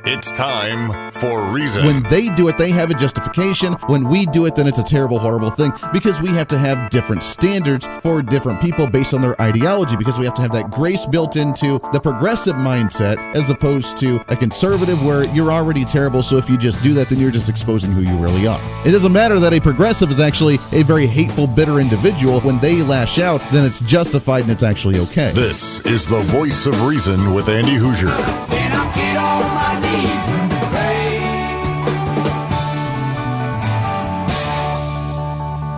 It's time for Reason. When they do it, they have a justification. When we do it, then it's a terrible, horrible thing, because we have to have different standards for different people based on their ideology, because we have to have that grace built into the progressive mindset as opposed to a conservative where you're already terrible, so if you just do that, then you're just exposing who you really are. It doesn't matter that a progressive is actually a very hateful, bitter individual. When they lash out, then it's justified and it's actually okay. This is the Voice of Reason with Andy Hoosier. And I'll get on my knees and pray.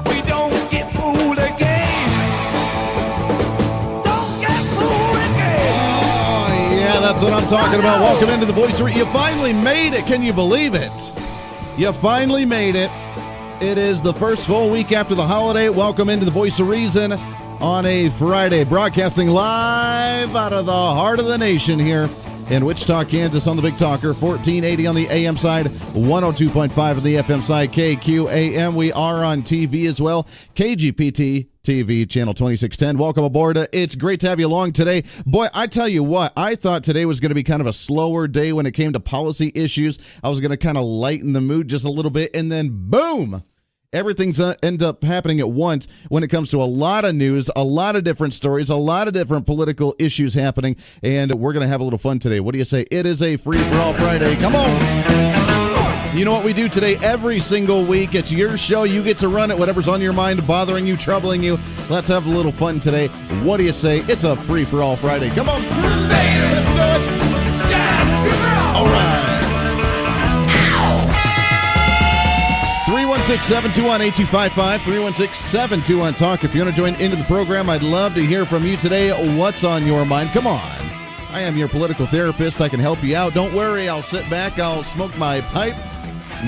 We don't get fooled again. Don't get fooled again. Oh, yeah, that's what I'm talking about. Welcome into the Voice of Reason. You finally made it. Can you believe it? You finally made it. It is the first full week after the holiday. Welcome into the Voice of Reason on a Friday, broadcasting live out of the heart of the nation here in Wichita, Kansas, on the Big Talker, 1480 on the AM side, 102.5 on the FM side, KQAM. We are on TV as well, KGPT TV, channel 2610. Welcome aboard. It's great to have you along today. Boy, I tell you what, I thought today was going to be kind of a slower day when it came to policy issues. I was going to kind of lighten the mood just a little bit, and then boom! Everything's end up happening at once when it comes to a lot of news, a lot of different stories, a lot of different political issues happening, and we're going to have a little fun today. What do you say? It is a free-for-all Friday. Come on! You know what we do today every single week. It's your show. You get to run it. Whatever's on your mind, bothering you, troubling you. Let's have a little fun today. What do you say? It's a free-for-all Friday. Come on! Let's do it! Yes! All right! 316-721-8255, 316-721-TALK. If you want to join into the program, I'd love to hear from you today. What's on your mind? Come on. I am your political therapist. I can help you out. Don't worry. I'll sit back. I'll smoke my pipe.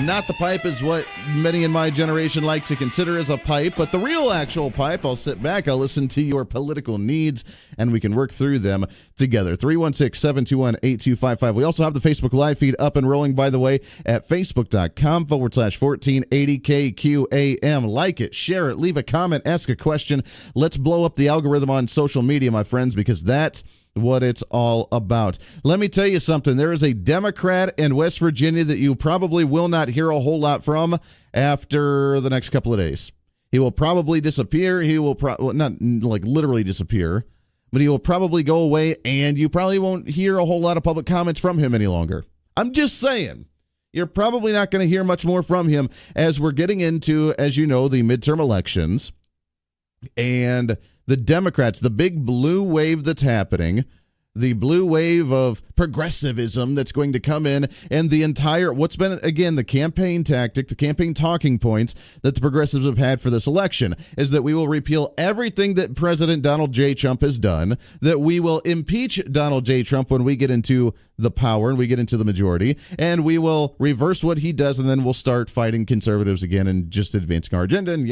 Not the pipe is what many in my generation like to consider as a pipe, but the real actual pipe. I'll sit back. I'll listen to your political needs, and we can work through them together. 316-721-8255. We also have the Facebook Live feed up and rolling, by the way, at facebook.com/1480KQAM. Like it, share it, leave a comment, ask a question. Let's blow up the algorithm on social media, my friends, because that's what it's all about. Let me tell you something. There is a Democrat in West Virginia that you probably will not hear a whole lot from after the next couple of days. He will probably disappear. He will not like literally disappear, but he will probably go away, and you probably won't hear a whole lot of public comments from him any longer. I'm just saying. You're probably not going to hear much more from him as we're getting into, as you know, the midterm elections. And the Democrats, the big blue wave that's happening, the blue wave of progressivism that's going to come in, and the entire, what's been, again, the campaign tactic, the campaign talking points that the progressives have had for this election is that we will repeal everything that President Donald J. Trump has done, that we will impeach Donald J. Trump when we get into the power and we get into the majority, and we will reverse what he does, and then we'll start fighting conservatives again and just advancing our agenda, and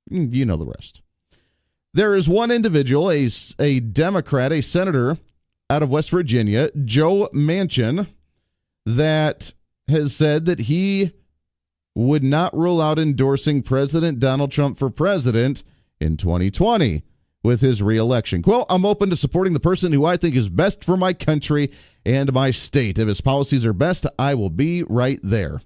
you know the rest. There is one individual, a Democrat, a senator out of West Virginia, Joe Manchin, that has said that he would not rule out endorsing President Donald Trump for president in 2020 with his reelection. Quote, I'm open to supporting the person who I think is best for my country and my state. If his policies are best, I will be right there.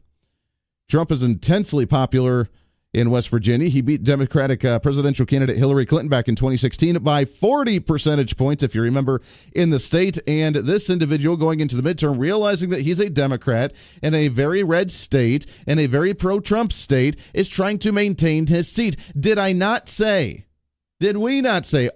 Trump is intensely popular in West Virginia. He beat Democratic presidential candidate Hillary Clinton back in 2016 by 40 percentage points, if you remember, in the state. And this individual going into the midterm, realizing that he's a Democrat in a very red state, in a very pro-Trump state, is trying to maintain his seat. Did we not say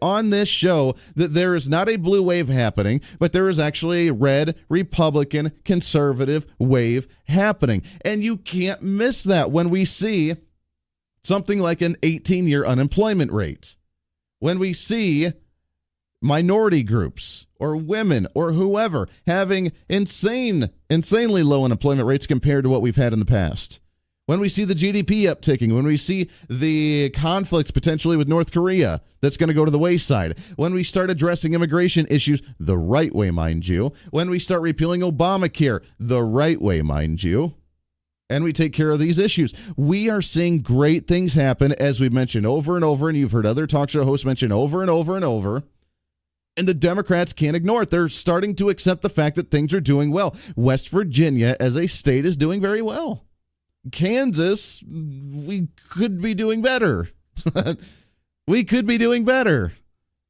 on this show that there is not a blue wave happening, but there is actually a red Republican conservative wave happening? And you can't miss that when we see something like an 18-year unemployment rate. When we see minority groups or women or whoever having insanely low unemployment rates compared to what we've had in the past. When we see the GDP upticking, when we see the conflicts potentially with North Korea that's going to go to the wayside, when we start addressing immigration issues the right way, mind you, when we start repealing Obamacare the right way, mind you, and we take care of these issues. We are seeing great things happen, as we've mentioned over and over, and you've heard other talk show hosts mention over and over and over. And the Democrats can't ignore it. They're starting to accept the fact that things are doing well. West Virginia as a state is doing very well. Kansas, we could be doing better. We could be doing better.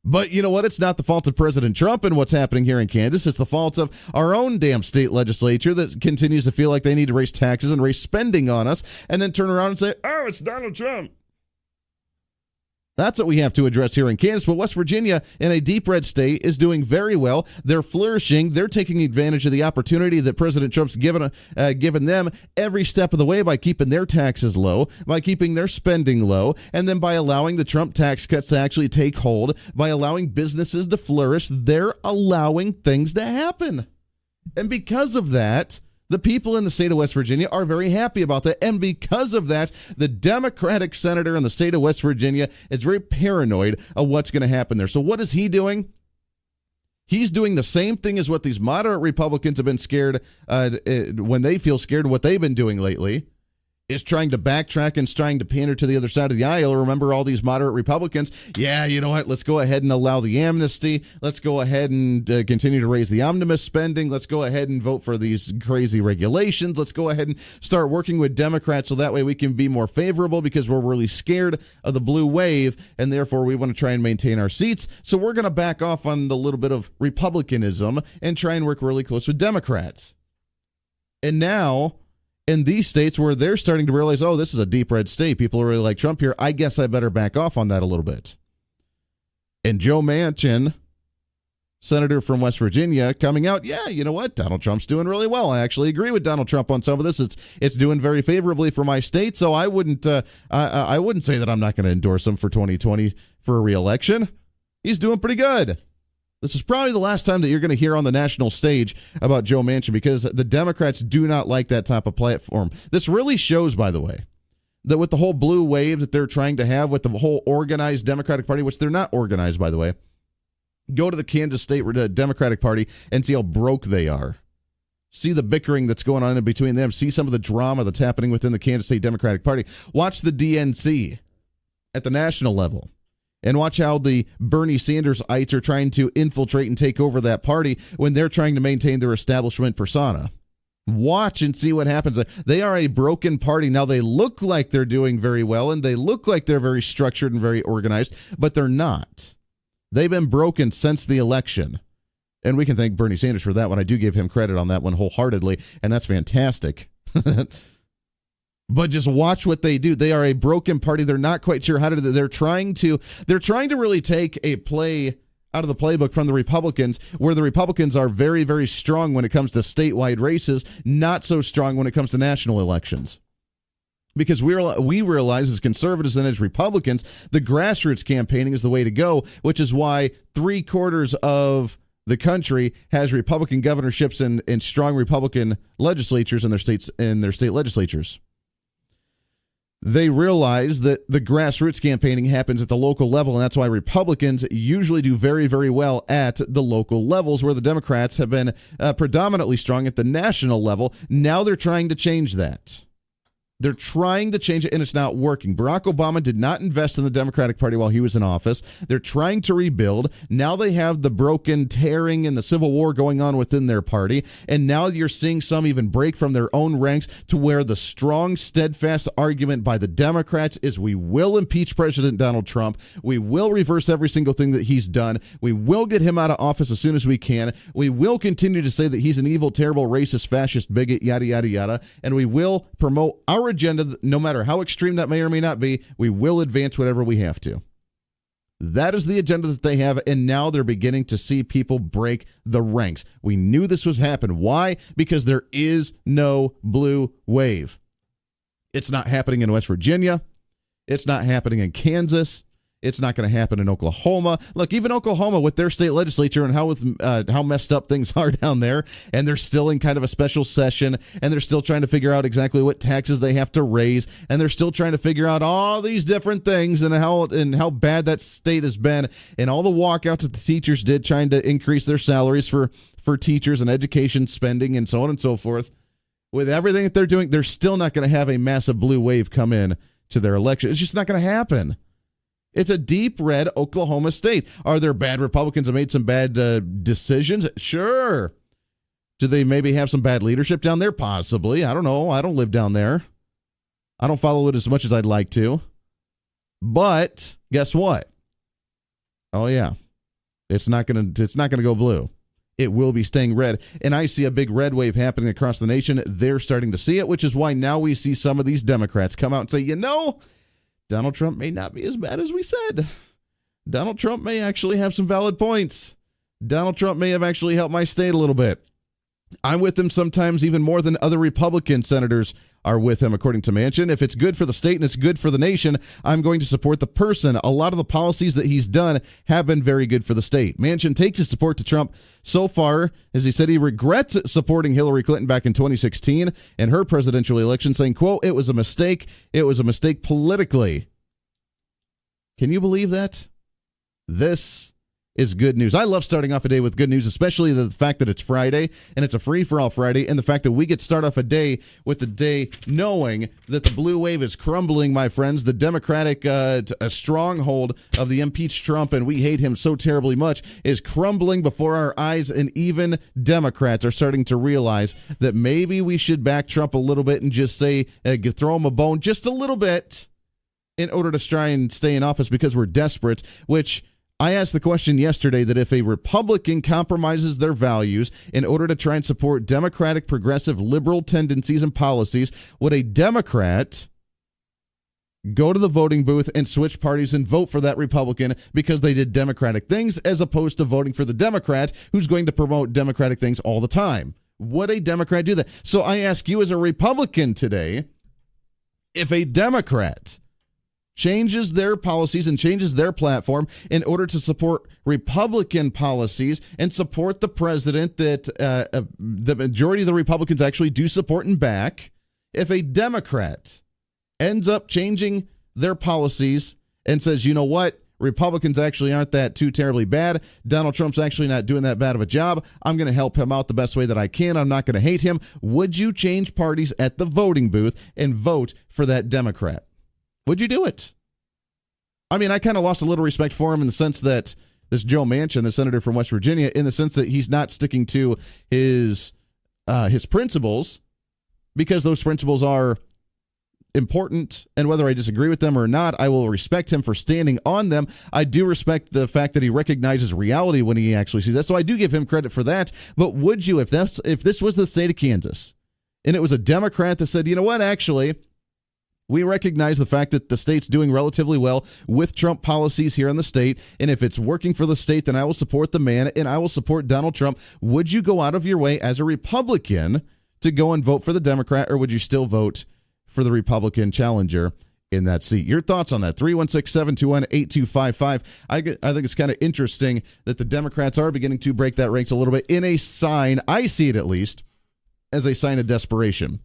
But you know what? It's not the fault of President Trump and what's happening here in Kansas. It's the fault of our own damn state legislature that continues to feel like they need to raise taxes and raise spending on us and then turn around and say, oh, it's Donald Trump. That's what we have to address here in Kansas. But West Virginia, in a deep red state, is doing very well. They're flourishing. They're taking advantage of the opportunity that President Trump's given them every step of the way by keeping their taxes low, by keeping their spending low, and then by allowing the Trump tax cuts to actually take hold, by allowing businesses to flourish. They're allowing things to happen. And because of that, the people in the state of West Virginia are very happy about that. And because of that, the Democratic senator in the state of West Virginia is very paranoid of what's going to happen there. So what is he doing? He's doing the same thing as what these moderate Republicans have been scared when they feel scared of what they've been doing lately. Is trying to backtrack and trying to pander to the other side of the aisle. Remember all these moderate Republicans? Yeah, you know what? Let's go ahead and allow the amnesty. Let's go ahead and continue to raise the omnibus spending. Let's go ahead and vote for these crazy regulations. Let's go ahead and start working with Democrats so that way we can be more favorable because we're really scared of the blue wave and therefore we want to try and maintain our seats. So we're going to back off on the little bit of Republicanism and try and work really close with Democrats. And now, in these states where they're starting to realize, oh, this is a deep red state, people are really like Trump here, I guess I better back off on that a little bit. And Joe Manchin, senator from West Virginia, coming out, yeah, you know what? Donald Trump's doing really well. I actually agree with Donald Trump on some of this. It's doing very favorably for my state, so I wouldn't say that I'm not going to endorse him for 2020 for a re-election. He's doing pretty good. This is probably the last time that you're going to hear on the national stage about Joe Manchin because the Democrats do not like that type of platform. This really shows, by the way, that with the whole blue wave that they're trying to have with the whole organized Democratic Party, which they're not organized, by the way, go to the Kansas State Democratic Party and see how broke they are. See the bickering that's going on in between them. See some of the drama that's happening within the Kansas State Democratic Party. Watch the DNC at the national level. And watch how the Bernie Sanders-ites are trying to infiltrate and take over that party when they're trying to maintain their establishment persona. Watch and see what happens. They are a broken party. Now, they look like they're doing very well, and they look like they're very structured and very organized, but they're not. They've been broken since the election. And we can thank Bernie Sanders for that one. I do give him credit on that one wholeheartedly, and that's fantastic. But just watch what they do. They are a broken party. They're not quite sure how to do. They're trying to really take a play out of the playbook from the Republicans, where the Republicans are very, very strong when it comes to statewide races, not so strong when it comes to national elections. Because we realize as conservatives and as Republicans, the grassroots campaigning is the way to go, which is why 3/4 of the country has Republican governorships and strong Republican legislatures in their state legislatures. They realize that the grassroots campaigning happens at the local level, and that's why Republicans usually do very, very well at the local levels, where the Democrats have been predominantly strong at the national level. Now they're trying to change that. They're trying to change it, and it's not working. Barack Obama did not invest in the Democratic Party while he was in office. They're trying to rebuild. Now they have the broken, tearing, and the civil war going on within their party, and now you're seeing some even break from their own ranks to where the strong, steadfast argument by the Democrats is we will impeach President Donald Trump. We will reverse every single thing that he's done. We will get him out of office as soon as we can. We will continue to say that he's an evil, terrible, racist, fascist, bigot, yada, yada, yada, and we will promote our agenda, no matter how extreme that may or may not be. We will advance whatever we have to. That is the agenda that they have, and now they're beginning to see people break the ranks. We knew this was happening. Why? Because there is no blue wave. It's not happening in West Virginia. It's not happening in Kansas. It's not going to happen in Oklahoma. Look, even Oklahoma with their state legislature and how messed up things are down there, and they're still in kind of a special session, and they're still trying to figure out exactly what taxes they have to raise, and they're still trying to figure out all these different things and how bad that state has been, and all the walkouts that the teachers did trying to increase their salaries for teachers and education spending and so on and so forth. With everything that they're doing, they're still not going to have a massive blue wave come in to their election. It's just not going to happen. It's a deep red Oklahoma state. Are there bad Republicans that made some bad decisions? Sure. Do they maybe have some bad leadership down there? Possibly. I don't know. I don't live down there. I don't follow it as much as I'd like to. But guess what? Oh yeah. It's not going to go blue. It will be staying red. And I see a big red wave happening across the nation. They're starting to see it, which is why now we see some of these Democrats come out and say, Donald Trump may not be as bad as we said. Donald Trump may actually have some valid points. Donald Trump may have actually helped my state a little bit. I'm with him sometimes even more than other Republican senators are with him, according to Manchin. If it's good for the state and it's good for the nation, I'm going to support the person. A lot of the policies that he's done have been very good for the state. Manchin takes his support to Trump so far, as he said he regrets supporting Hillary Clinton back in 2016 and her presidential election, saying, quote, it was a mistake. It was a mistake politically. Can you believe that? This is good news. I love starting off a day with good news, especially the fact that it's Friday and it's a free-for-all Friday, and the fact that we get to start off a day with the day knowing that the blue wave is crumbling, my friends. The Democratic a stronghold of the impeached Trump, and we hate him so terribly much, is crumbling before our eyes, and even Democrats are starting to realize that maybe we should back Trump a little bit and just say, throw him a bone just a little bit in order to try and stay in office because we're desperate, which I asked the question yesterday that if a Republican compromises their values in order to try and support Democratic, progressive, liberal tendencies and policies, would a Democrat go to the voting booth and switch parties and vote for that Republican because they did Democratic things, as opposed to voting for the Democrat who's going to promote Democratic things all the time? Would a Democrat do that? So I ask you as a Republican today, if a Democrat changes their policies and changes their platform in order to support Republican policies and support the president that the majority of the Republicans actually do support and back, if a Democrat ends up changing their policies and says, you know what, Republicans actually aren't that too terribly bad, Donald Trump's actually not doing that bad of a job, I'm going to help him out the best way that I can, I'm not going to hate him, would you change parties at the voting booth and vote for that Democrat? Would you do it? I mean, I kind of lost a little respect for him in the sense that this Joe Manchin, the senator from West Virginia, in the sense that he's not sticking to his principles, because those principles are important, and whether I disagree with them or not, I will respect him for standing on them. I do respect the fact that he recognizes reality when he actually sees that, so I do give him credit for that. But would you, if this was the state of Kansas, and it was a Democrat that said, you know what, actually, we recognize the fact that the state's doing relatively well with Trump policies here in the state, and if it's working for the state, then I will support the man, and I will support Donald Trump. Would you go out of your way as a Republican to go and vote for the Democrat, or would you still vote for the Republican challenger in that seat? Your thoughts on that? 316-721-8255. I think it's kind of interesting that the Democrats are beginning to break that ranks a little bit in a sign, I see it at least, as a sign of desperation.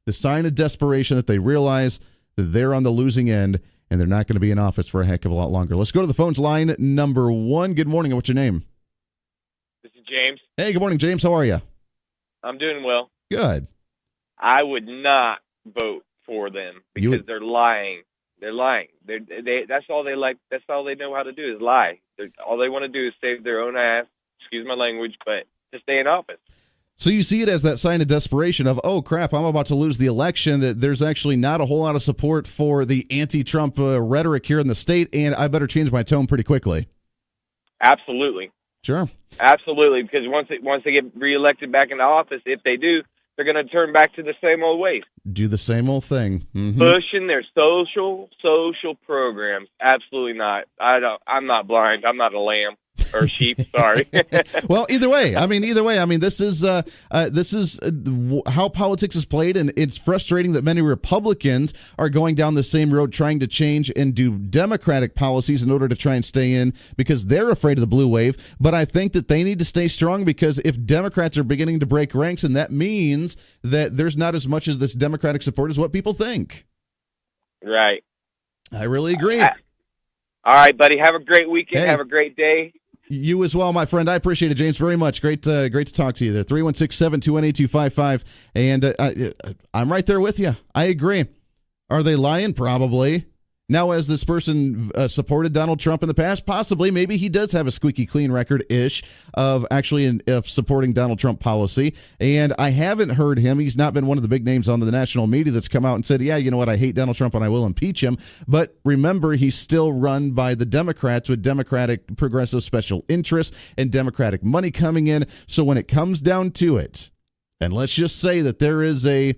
The sign of desperation that they realize that they're on the losing end and they're not going to be in office for a heck of a lot longer. Let's go to the phones. Line number 1. Good morning. What's your name? This is James. Hey, good morning, James. How are you? I'm doing well. Good. I would not vote for them because they're lying. They're lying. That's all they like. That's all they know how to do is lie. All they want to do is save their own ass, excuse my language, but to stay in office. So you see it as that sign of desperation of, oh, crap, I'm about to lose the election. That there's actually not a whole lot of support for the anti-Trump rhetoric here in the state, and I better change my tone pretty quickly. Absolutely. Sure. Absolutely, because once they get reelected back into office, if they do, they're going to turn back to the same old ways. Do the same old thing. Mm-hmm. Pushing their social programs. Absolutely not. I'm not blind. I'm not a lamb. Or sheep, sorry. Well, either way, this is how politics is played, and it's frustrating that many Republicans are going down the same road, trying to change and do Democratic policies in order to try and stay in because they're afraid of the blue wave. But I think that they need to stay strong, because if Democrats are beginning to break ranks, and that means that there's not as much as this Democratic support as what people think. Right. I really agree. All right, buddy. Have a great weekend. Hey. Have a great day. You as well, my friend. I appreciate it, James, very much. Great to talk to you there. 316-721-8255. And I'm right there with you. I agree. Are they lying? Probably. Now, as this person supported Donald Trump in the past, possibly, maybe he does have a squeaky clean record-ish of actually of supporting Donald Trump policy. And I haven't heard him. He's not been one of the big names on the national media that's come out and said, yeah, you know what, I hate Donald Trump and I will impeach him. But remember, he's still run by the Democrats with Democratic progressive special interests and Democratic money coming in. So when it comes down to it, and let's just say that there is a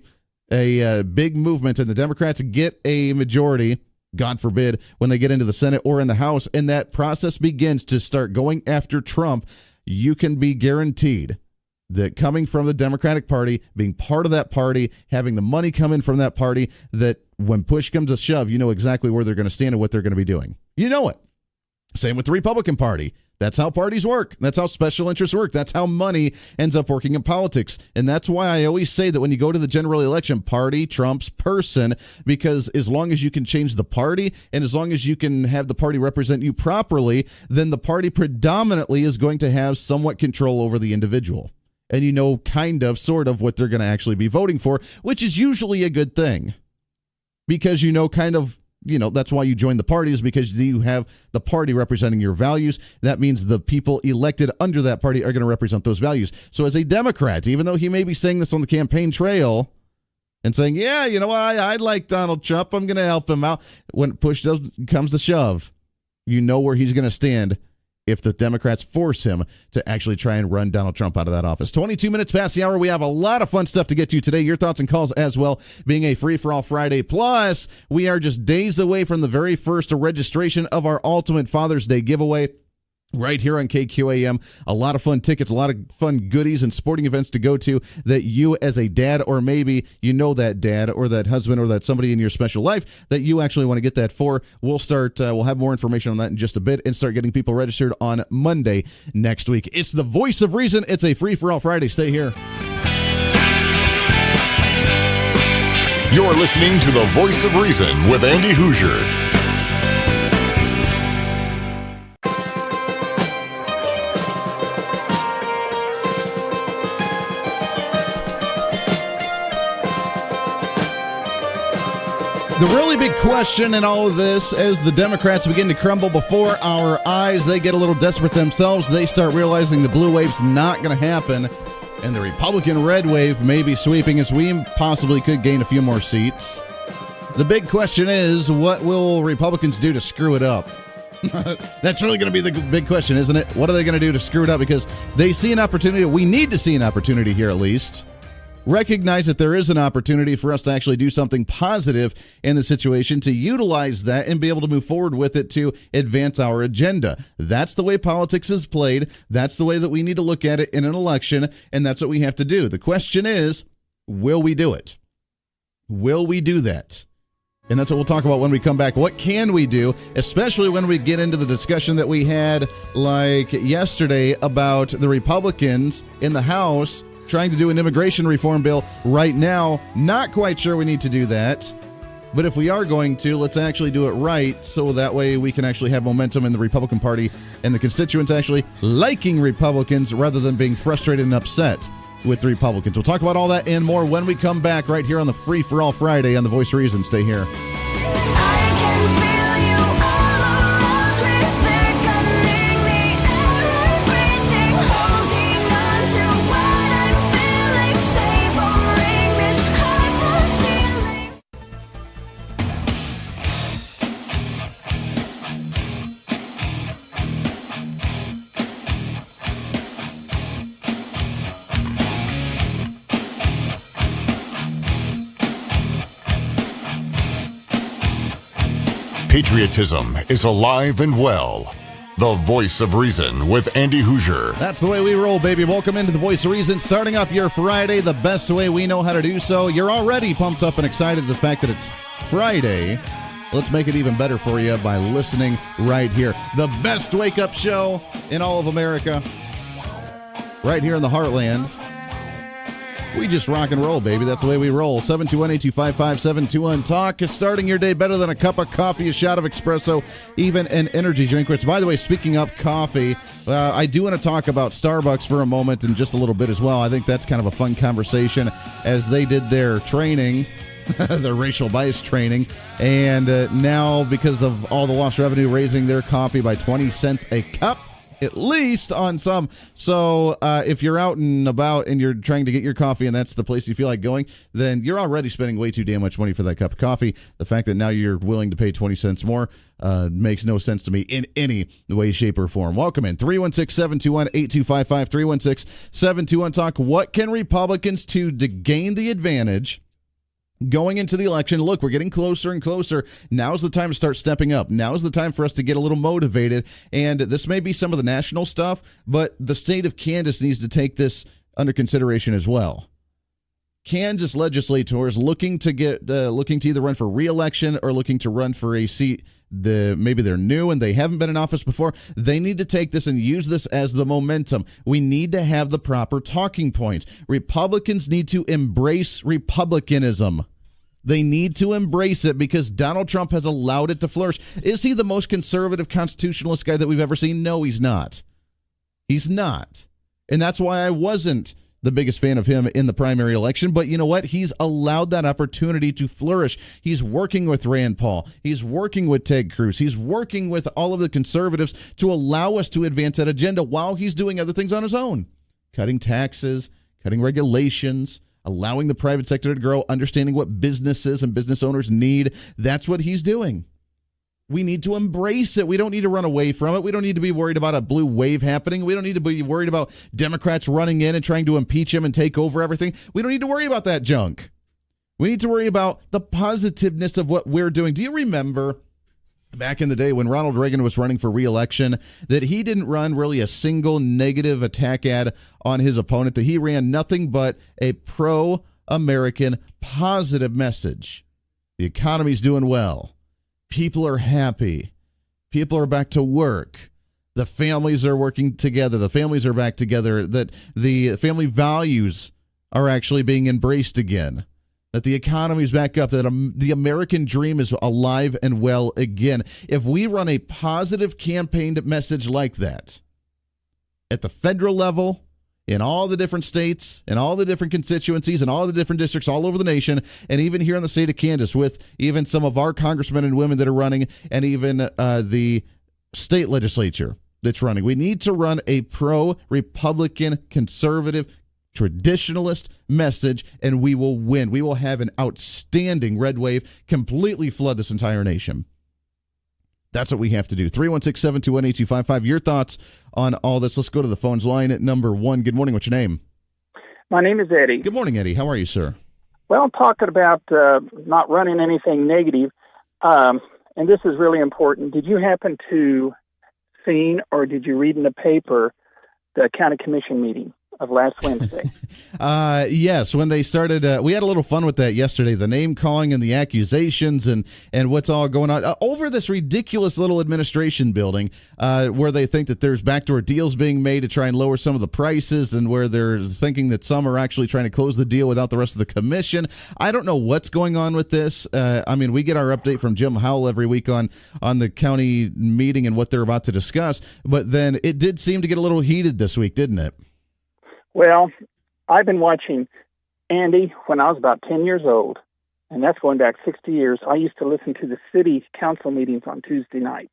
big movement and the Democrats get a majority, God forbid, when they get into the Senate or in the House, and that process begins to start going after Trump, you can be guaranteed that coming from the Democratic Party, being part of that party, having the money come in from that party, that when push comes to shove, you know exactly where they're going to stand and what they're going to be doing. You know it. Same with the Republican Party. That's how parties work. That's how special interests work. That's how money ends up working in politics. And that's why I always say that when you go to the general election, party trumps person, because as long as you can change the party and as long as you can have the party represent you properly, then the party predominantly is going to have somewhat control over the individual. And you know kind of, sort of what they're going to actually be voting for, which is usually a good thing. Because you know kind of, that's why you join the party, is because you have the party representing your values. That means the people elected under that party are going to represent those values. So as a Democrat, even though he may be saying this on the campaign trail and saying, yeah, you know what, I like Donald Trump, I'm going to help him out, when push comes to shove, you know where he's going to stand if the Democrats force him to actually try and run Donald Trump out of that office. 22 minutes past the hour. We have a lot of fun stuff to get to today. Your thoughts and calls as well, being a free-for-all Friday. Plus, we are just days away from the very first registration of our Ultimate Father's Day giveaway right here on KQAM. A lot of fun tickets, a lot of fun goodies and sporting events to go to that you as a dad, or maybe you know that dad or that husband or that somebody in your special life that you actually want to get that for. We'll have more information on that in just a bit and start getting people registered on Monday next week. It's the Voice of Reason. It's a free-for-all Friday. Stay here. You're listening to the Voice of Reason with Andy Hoosier. The really big question in all of this, as the Democrats begin to crumble before our eyes, they get a little desperate themselves. They start realizing the blue wave's not going to happen, and the Republican red wave may be sweeping as we possibly could gain a few more seats. The big question is, what will Republicans do to screw it up? That's really going to be the big question, isn't it? What are they going to do to screw it up? Because they see an opportunity. We need to see an opportunity here, at least. Recognize that there is an opportunity for us to actually do something positive in the situation, to utilize that and be able to move forward with it to advance our agenda. That's the way politics is played. That's the way that we need to look at it in an election, and that's what we have to do. The question is, will we do it? Will we do that? And that's what we'll talk about when we come back. What can we do, especially when we get into the discussion that we had like yesterday about the Republicans in the House trying to do an immigration reform bill right now. Not quite sure we need to do that. But if we are going to, let's actually do it right, so that way we can actually have momentum in the Republican Party and the constituents actually liking Republicans rather than being frustrated and upset with the Republicans. We'll talk about all that and more when we come back right here on the Free for All Friday on The Voice of Reason. Stay here. Patriotism is alive and well. The Voice of Reason with Andy Hoosier. That's the way we roll, baby. Welcome into the Voice of Reason. Starting off your Friday the best way we know how to do so. You're already pumped up and excited the fact that it's Friday. Let's make it even better for you by listening right here. The best wake-up show in all of America. Right here in the heartland. We just rock and roll, baby. That's the way we roll. 721-825-5721. Talk. Starting your day better than a cup of coffee, a shot of espresso, even an energy drink. Which, by the way, speaking of coffee, I do want to talk about Starbucks for a moment and just a little bit as well. I think that's kind of a fun conversation as they did their training their racial bias training. And now, because of all the lost revenue, raising their coffee by 20 cents a cup, at least on some. So if you're out and about and you're trying to get your coffee and that's the place you feel like going, then you're already spending way too damn much money for that cup of coffee. The fact that now you're willing to pay 20 cents more makes no sense to me in any way, shape, or form. Welcome in. 316-721-8255, 316-721-TALK. What can Republicans do to gain the advantage going into the election? Look, we're getting closer and closer. Now's the time to start stepping up. Now's the time for us to get a little motivated. And this may be some of the national stuff, but the state of Kansas needs to take this under consideration as well. Kansas legislators looking to either run for re-election or looking to run for a seat. Maybe they're new and they haven't been in office before. They need to take this and use this as the momentum. We need to have the proper talking points. Republicans need to embrace republicanism. They need to embrace it because Donald Trump has allowed it to flourish. Is he the most conservative constitutionalist guy that we've ever seen? No, he's not. He's not. And that's why I wasn't the biggest fan of him in the primary election. But you know what? He's allowed that opportunity to flourish. He's working with Rand Paul. He's working with Ted Cruz. He's working with all of the conservatives to allow us to advance that agenda while he's doing other things on his own. Cutting taxes, cutting regulations, allowing the private sector to grow, understanding what businesses and business owners need. That's what he's doing. We need to embrace it. We don't need to run away from it. We don't need to be worried about a blue wave happening. We don't need to be worried about Democrats running in and trying to impeach him and take over everything. We don't need to worry about that junk. We need to worry about the positiveness of what we're doing. Do you remember back in the day when Ronald Reagan was running for re-election that he didn't run really a single negative attack ad on his opponent, that he ran nothing but a pro-American positive message? The economy's doing well. People are happy. People are back to work. The families are working together. The families are back together. That the family values are actually being embraced again. That the economy's back up. That the American dream is alive and well again. If we run a positive campaigned message like that at the federal level, in all the different states, and all the different constituencies, and all the different districts all over the nation, and even here in the state of Kansas with even some of our congressmen and women that are running, and even the state legislature that's running. We need to run a pro-Republican, conservative, traditionalist message, and we will win. We will have an outstanding red wave, completely flood this entire nation. That's what we have to do. 316-721-8255. Your thoughts on all this. Let's go to the phones line at number one. Good morning. What's your name? My name is Eddie. Good morning, Eddie. How are you, sir? Well, I'm talking about not running anything negative, and this is really important. Did you happen to see or did you read in the paper the county commission meeting of last Wednesday? Yes, when they started, we had a little fun with that yesterday, the name calling and the accusations and what's all going on over this ridiculous little administration building where they think that there's backdoor deals being made to try and lower some of the prices, and where they're thinking that some are actually trying to close the deal without the rest of the commission. I don't know what's going on with this. I mean, we get our update from Jim Howell every week on the county meeting and what they're about to discuss, but then it did seem to get a little heated this week, didn't it? Well, I've been watching Andy when I was about 10 years old, and that's going back 60 years. I used to listen to the city council meetings on Tuesday night,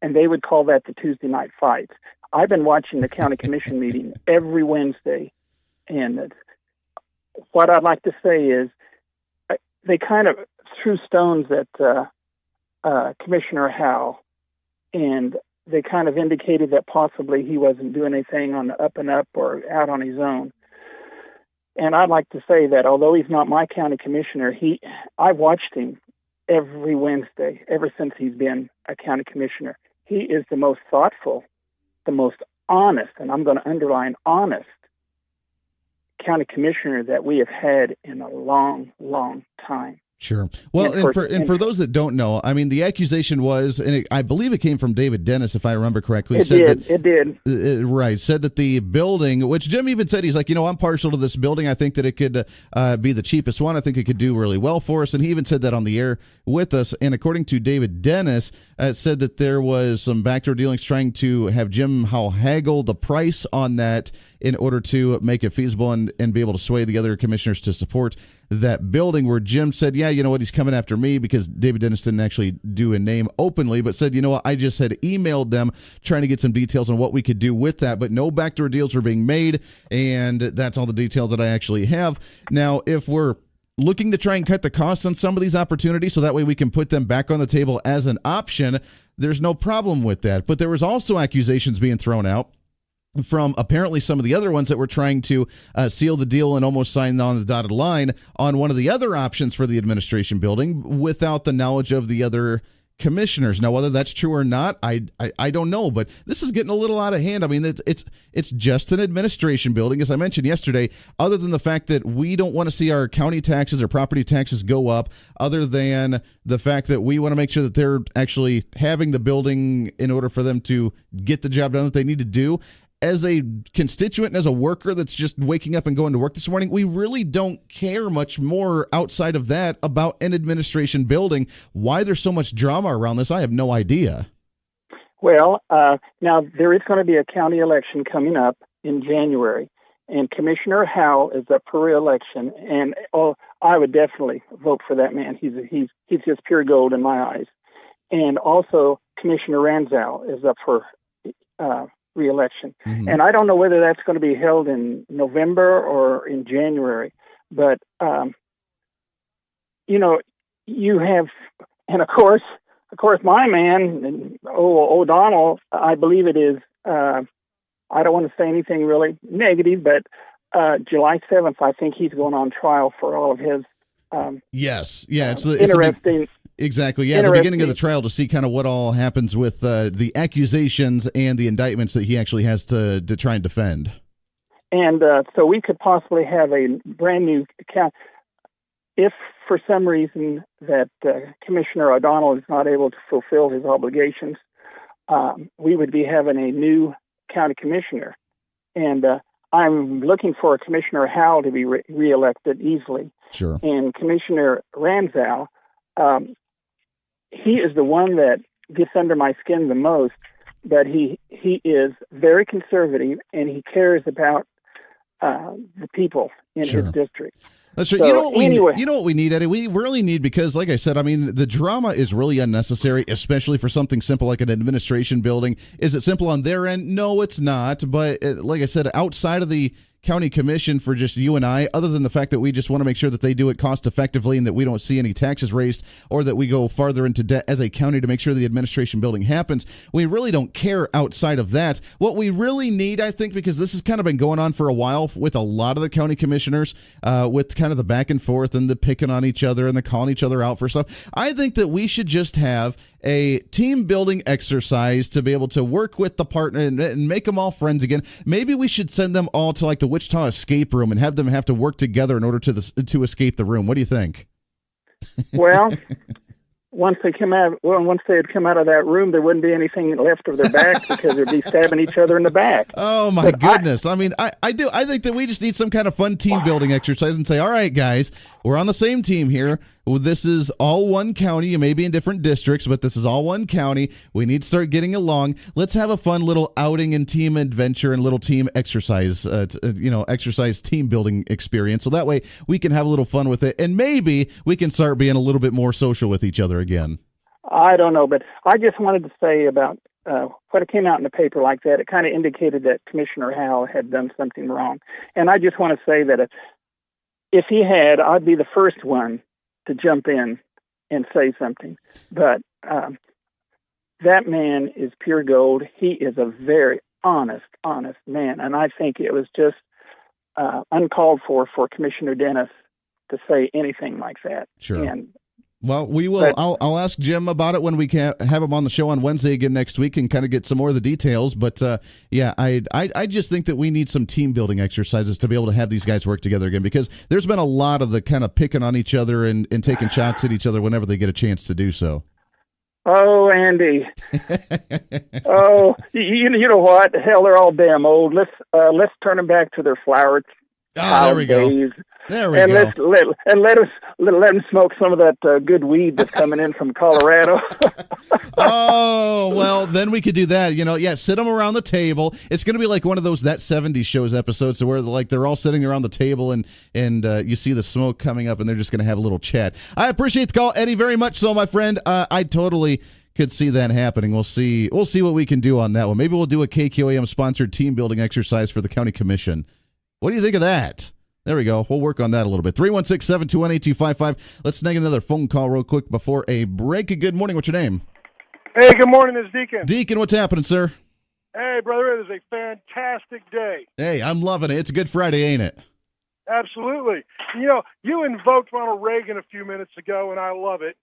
and they would call that the Tuesday night fights. I've been watching the county commission meeting every Wednesday, and what I'd like to say is they kind of threw stones at Commissioner Howell, and they kind of indicated that possibly he wasn't doing anything on the up and up or out on his own. And I'd like to say that although he's not my county commissioner, I've watched him every Wednesday ever since he's been a county commissioner. He is the most thoughtful, the most honest, and I'm going to underline honest, county commissioner that we have had in a long, long time. Sure. Well, and for those that don't know, I mean, the accusation was, and I believe it came from David Dennis, if I remember correctly. It did. Right. Said that the building, which Jim even said, he's like, I'm partial to this building. I think that it could be the cheapest one. I think it could do really well for us. And he even said that on the air with us. And according to David Dennis, it said that there was some backdoor dealings trying to have Jim Howell haggle the price on that in order to make it feasible and be able to sway the other commissioners to support that building, where Jim said, yeah, you know what, he's coming after me because David Dennis didn't actually do a name openly, but said, you know what, I just had emailed them trying to get some details on what we could do with that, but no backdoor deals were being made, and that's all the details that I actually have. Now, if we're looking to try and cut the costs on some of these opportunities so that way we can put them back on the table as an option, there's no problem with that. But there was also accusations being thrown out from apparently some of the other ones that were trying to seal the deal and almost sign on the dotted line on one of the other options for the administration building without the knowledge of the other commissioners. Now, whether that's true or not, I don't know, but this is getting a little out of hand. I mean, it's just an administration building, as I mentioned yesterday, other than the fact that we don't want to see our county taxes or property taxes go up, other than the fact that we want to make sure that they're actually having the building in order for them to get the job done that they need to do. As a constituent and as a worker that's just waking up and going to work this morning, we really don't care much more outside of that about an administration building. Why there's so much drama around this, I have no idea. Well, now there is going to be a county election coming up in January, and Commissioner Howell is up for re-election, and I would definitely vote for that man. He's just pure gold in my eyes. And also Commissioner Ranzow is up for re-election. Mm-hmm. And I don't know whether that's going to be held in November or in January, but you have, and of course my man, O'Donnell, I believe it is, I don't want to say anything really negative, but July 7th, I think he's going on trial for all of his yes. Yeah. It's interesting. Exactly. Yeah, the beginning of the trial to see kind of what all happens with the accusations and the indictments that he actually has to try and defend. And so we could possibly have a brand new account. If for some reason that Commissioner O'Donnell is not able to fulfill his obligations, we would be having a new county commissioner. And I'm looking for Commissioner Howell to be reelected easily. Sure. And Commissioner Ranzow, he is the one that gets under my skin the most, but he is very conservative and he cares about the people in his district. That's right. So, you know what we need, Eddie? We really need, because like I said, I mean, the drama is really unnecessary, especially for something simple like an administration building. Is it simple on their end? No, it's not. But like I said, outside of the county commission, for just you and I, other than the fact that we just want to make sure that they do it cost effectively and that we don't see any taxes raised or that we go farther into debt as a county to make sure the administration building happens, we really don't care outside of that. What we really need, I think, because this has kind of been going on for a while with a lot of the county commissioners, with kind of the back and forth and the picking on each other and the calling each other out for stuff, I think that we should just have a team building exercise to be able to work with the partner and make them all friends again. Maybe we should send them all to like the Wichita escape room and have them have to work together in order to escape the room. What do you think? Well, once they had come out of that room, there wouldn't be anything left of their back because they'd be stabbing each other in the back. Oh my goodness. I mean, I think that we just need some kind of fun team building exercise and say, all right, guys, we're on the same team here. Well, this is all one county. You may be in different districts, but this is all one county. We need to start getting along. Let's have a fun little outing and team adventure and little team exercise, exercise team building experience. So that way we can have a little fun with it. And maybe we can start being a little bit more social with each other again. I don't know, but I just wanted to say about what it came out in the paper like that. It kind of indicated that Commissioner Howell had done something wrong. And I just want to say that if he had, I'd be the first one to jump in and say something. But that man is pure gold. He is a very honest man. And I think it was just uncalled for Commissioner Dennis to say anything like that. Sure. Well, we will. I'll ask Jim about it when we can have him on the show on Wednesday again next week and kind of get some more of the details. But I just think that we need some team building exercises to be able to have these guys work together again, because there's been a lot of the kind of picking on each other and taking shots at each other whenever they get a chance to do so. Oh, Andy. Oh, you know what? Hell, they're all damn old. Let's turn them back to their flower there we go. days. There we And go. let them smoke some of that good weed that's coming in from Colorado. Oh, well, then we could do that. Sit them around the table. It's going to be like one of those That 70s Shows episodes where they're all sitting around the table and you see the smoke coming up and they're just going to have a little chat. I appreciate the call, Eddie, very much so, my friend. I totally could see that happening. We'll see what we can do on that one. Maybe we'll do a KQAM-sponsored team building exercise for the county commission. What do you think of that? There we go. We'll work on that a little bit. 316-721-8255. Let's snag another phone call real quick before a break. Good morning. What's your name? Hey, good morning. It's Deacon. Deacon, what's happening, sir? Hey, brother, it is a fantastic day. Hey, I'm loving it. It's a good Friday, ain't it? Absolutely. You invoked Ronald Reagan a few minutes ago, and I love it.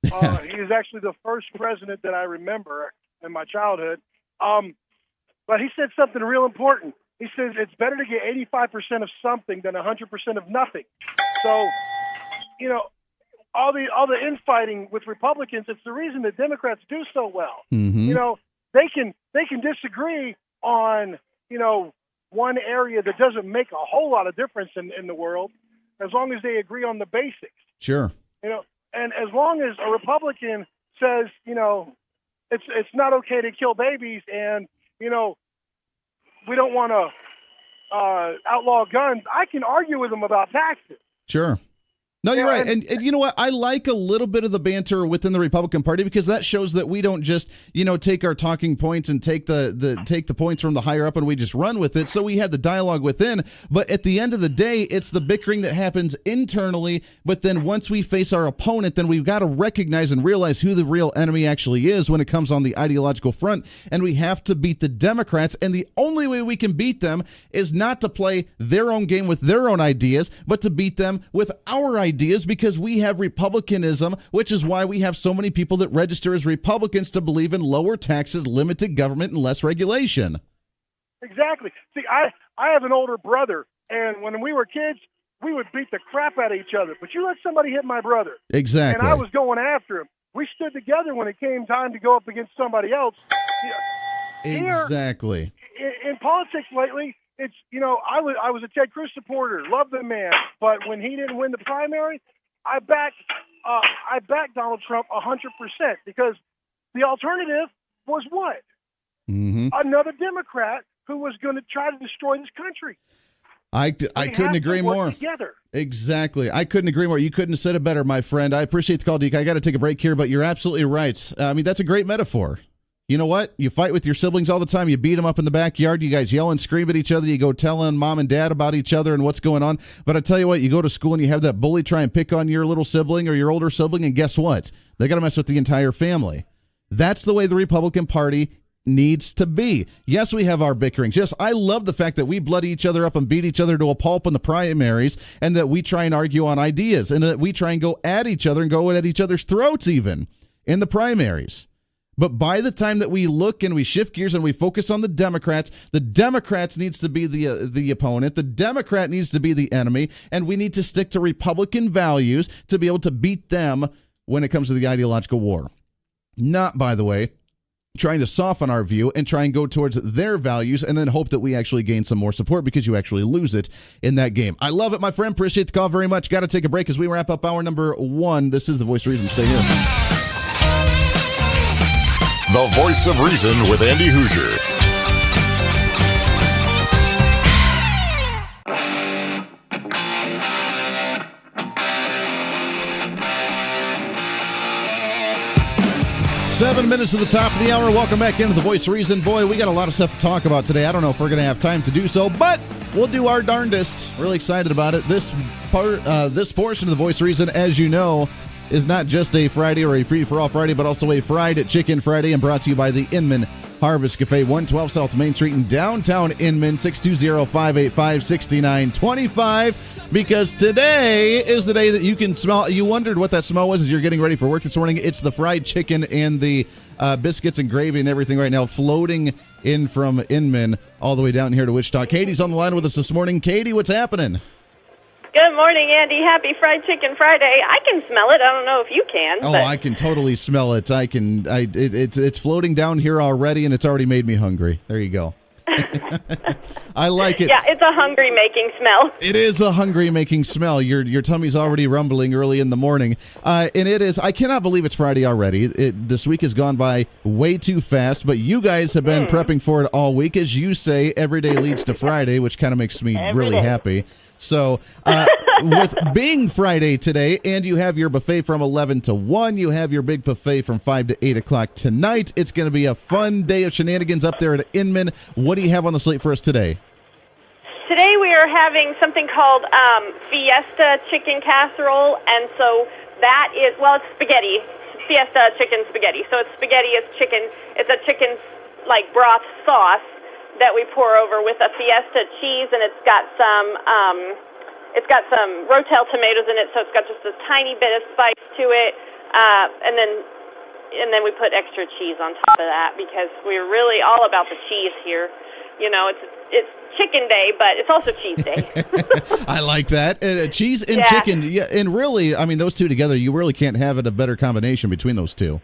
He is actually the first president that I remember in my childhood. But he said something real important. He says it's better to get 85% of something than 100% of nothing. So, all the infighting with Republicans, it's the reason that Democrats do so well. Mm-hmm. They can disagree on, one area that doesn't make a whole lot of difference in the world, as long as they agree on the basics. Sure. And as long as a Republican says, it's not okay to kill babies and, we don't want to outlaw guns, I can argue with them about taxes. Sure. No, you're right. And you know what? I like a little bit of the banter within the Republican Party because that shows that we don't just, take our talking points and take the points from the higher up and we just run with it. So we have the dialogue within. But at the end of the day, it's the bickering that happens internally. But then once we face our opponent, then we've got to recognize and realize who the real enemy actually is when it comes on the ideological front. And we have to beat the Democrats. And the only way we can beat them is not to play their own game with their own ideas, but to beat them with our ideas, because we have Republicanism, which is why we have so many people that register as Republicans to believe in lower taxes, limited government, and less regulation. Exactly. See, I have an older brother, and when we were kids, we would beat the crap out of each other. But you let somebody hit my brother. Exactly. And I was going after him. We stood together when it came time to go up against somebody else. Exactly. Here, in politics lately, it's, I was a Ted Cruz supporter, loved the man, but when he didn't win the primary, I backed Donald Trump 100% because the alternative was what? Mm-hmm. Another Democrat who was going to try to destroy this country. I couldn't agree more. Together. Exactly. I couldn't agree more. You couldn't have said it better, my friend. I appreciate the call, Deke. I got to take a break here, but you're absolutely right. I mean, that's a great metaphor. You know what? You fight with your siblings all the time. You beat them up in the backyard. You guys yell and scream at each other. You go telling mom and dad about each other and what's going on. But I tell you what, you go to school and you have that bully try and pick on your little sibling or your older sibling, and guess what? They got to mess with the entire family. That's the way the Republican Party needs to be. Yes, we have our bickerings. Yes, I love the fact that we bloody each other up and beat each other to a pulp in the primaries, and that we try and argue on ideas, and that we try and go at each other and go at each other's throats even in the primaries. But by the time that we look and we shift gears and we focus on the Democrats needs to be the opponent. The Democrat needs to be the enemy, and we need to stick to Republican values to be able to beat them when it comes to the ideological war. Not, by the way, trying to soften our view and try and go towards their values and then hope that we actually gain some more support because you actually lose it in that game. I love it, my friend. Appreciate the call very much. Got to take a break as we wrap up hour number 1. This is The Voice of Reason. Stay here. The Voice of Reason with Andy Hoosier. Seven minutes to the top of the hour. Welcome back into The Voice of Reason. Boy, we got a lot of stuff to talk about today. I don't know if we're going to have time to do so, but we'll do our darndest. Really excited about it. This portion of The Voice of Reason, as you know, is not just a Friday or a free-for-all Friday, but also a fried chicken Friday, and brought to you by the Inman Harvest Cafe, 112 South Main Street in downtown Inman, 620-585-6925, because today is the day that you can smell. You wondered what that smell was as you're getting ready for work this morning. It's the fried chicken and the biscuits and gravy and everything right now floating in from Inman all the way down here to Wichita. Katie's on the line with us this morning. Katie, what's happening? Good morning, Andy. Happy Fried Chicken Friday. I can smell it. I don't know if you can. Oh, I can totally smell it. It's floating down here already, and it's already made me hungry. There you go. I like it. Yeah, it's a hungry-making smell. It is a hungry-making smell. Your tummy's already rumbling early in the morning. And it is, I cannot believe it's Friday already. This week has gone by way too fast, but you guys have been prepping for it all week. As you say, every day leads to Friday, which kind of makes me really happy. So, with being Friday today, and you have your buffet from 11 to 1, you have your big buffet from 5 to 8 o'clock tonight. It's going to be a fun day of shenanigans up there at Inman. What do you have on the slate for us today? Today we are having something called Fiesta Chicken Casserole, and so that is, well, it's spaghetti. Fiesta Chicken Spaghetti. So it's spaghetti, it's chicken. It's a chicken, like, broth sauce that we pour over with a Fiesta cheese, and it's got some Rotel tomatoes in it, so it's got just a tiny bit of spice to it, and then we put extra cheese on top of that because we're really all about the cheese here. You know, it's chicken day, but it's also cheese day. I like that. Cheese and chicken, yeah, and really, I mean, those two together, you really can't have it a better combination between those two.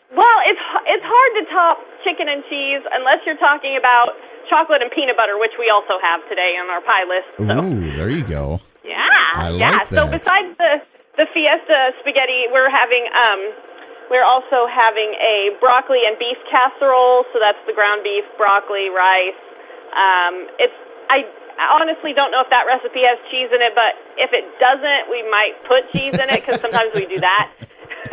Well, it's hard to top chicken and cheese unless you're talking about chocolate and peanut butter, which we also have today on our pie list. So. Ooh, there you go. Yeah, I like that. So besides the Fiesta spaghetti, we're also having a broccoli and beef casserole. So that's the ground beef, broccoli, rice. I honestly don't know if that recipe has cheese in it, but if it doesn't, we might put cheese in it because sometimes we do that.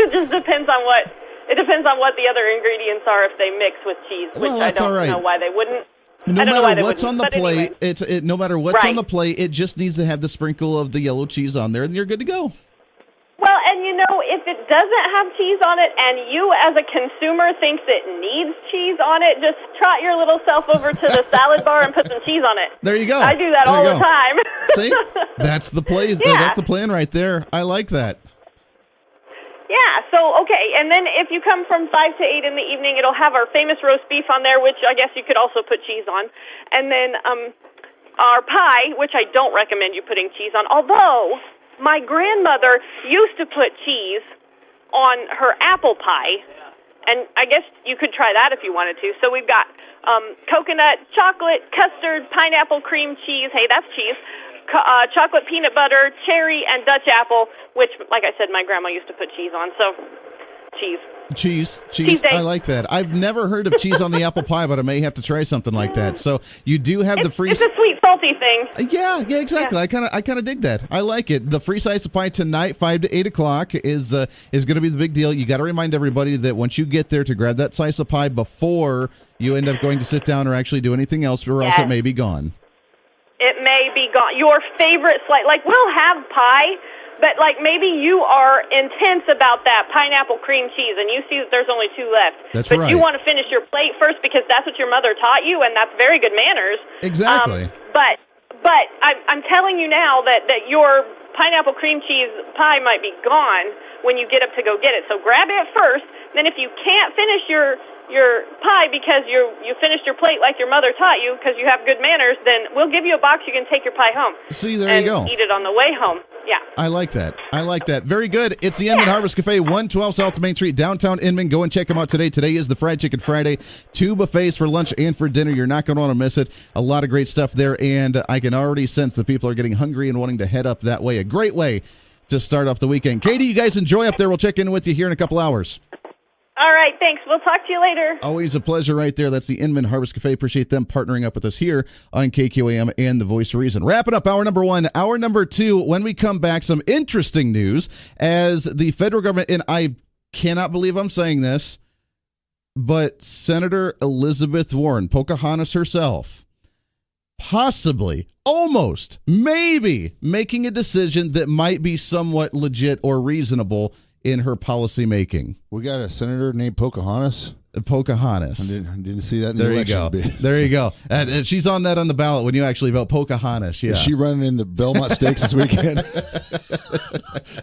It just depends on what. It depends on what the other ingredients are if they mix with cheese, which I don't know why they wouldn't. No matter what's on the plate, no matter what's on the plate, it just needs to have the sprinkle of the yellow cheese on there, and you're good to go. Well, and you know, if it doesn't have cheese on it, and you as a consumer thinks it needs cheese on it, just trot your little self over to the salad bar and put some cheese on it. There you go. I do that all the time. See, that's the play. Yeah. That's the plan right there. I like that. Yeah, so, okay, and then if you come from 5 to 8 in the evening, it'll have our famous roast beef on there, which I guess you could also put cheese on. And then our pie, which I don't recommend you putting cheese on, although my grandmother used to put cheese on her apple pie, and I guess you could try that if you wanted to. So we've got coconut, chocolate, custard, pineapple, cream cheese. Hey, that's cheese. Chocolate peanut butter, cherry, and Dutch apple, which, like I said, my grandma used to put cheese on, so cheese. Cheese. I like that. I've never heard of cheese on the apple pie, but I may have to try something like that. So you do have the free... It's a sweet, salty thing. Yeah, exactly. Yeah. I kind of dig that. I like it. The free slice of pie tonight, 5 to 8 o'clock, is going to be the big deal. You got to remind everybody that once you get there to grab that slice of pie before you end up going to sit down or actually do anything else, or else it may be gone. It may be gone. Your favorite slice, like we'll have pie, but like maybe you are intense about that pineapple cream cheese, and you see that there's only 2 left. That's but right. You want to finish your plate first because that's what your mother taught you, and that's very good manners. Exactly. But I'm telling you now that your pineapple cream cheese pie might be gone when you get up to go get it. So grab it first. Then if you can't finish your pie because you finished your plate like your mother taught you because you have good manners, then we'll give you a box. You can take your pie home. See, there you go. And eat it on the way home. Yeah. I like that. Very good. It's the Inman Harvest Cafe, 112 South Main Street, downtown Inman. Go and check them out today. Today is the Fried Chicken Friday. 2 buffets for lunch and for dinner. You're not going to want to miss it. A lot of great stuff there, and I can already sense that people are getting hungry and wanting to head up that way. A great way to start off the weekend. Katie, you guys enjoy up there. We'll check in with you here in a couple hours. All right, thanks. We'll talk to you later. Always a pleasure right there. That's the Inman Harvest Cafe. Appreciate them partnering up with us here on KQAM and The Voice of Reason. Wrapping up hour number 1. Hour number 2, when we come back, some interesting news as the federal government, and I cannot believe I'm saying this, but Senator Elizabeth Warren, Pocahontas herself, possibly, almost, maybe making a decision that might be somewhat legit or reasonable in her policy making. We got a senator named Pocahontas. Pocahontas. I didn't see that in the election. There you go. And she's on that on the ballot when you actually vote. Pocahontas. Yeah. Is she running in the Belmont Stakes this weekend?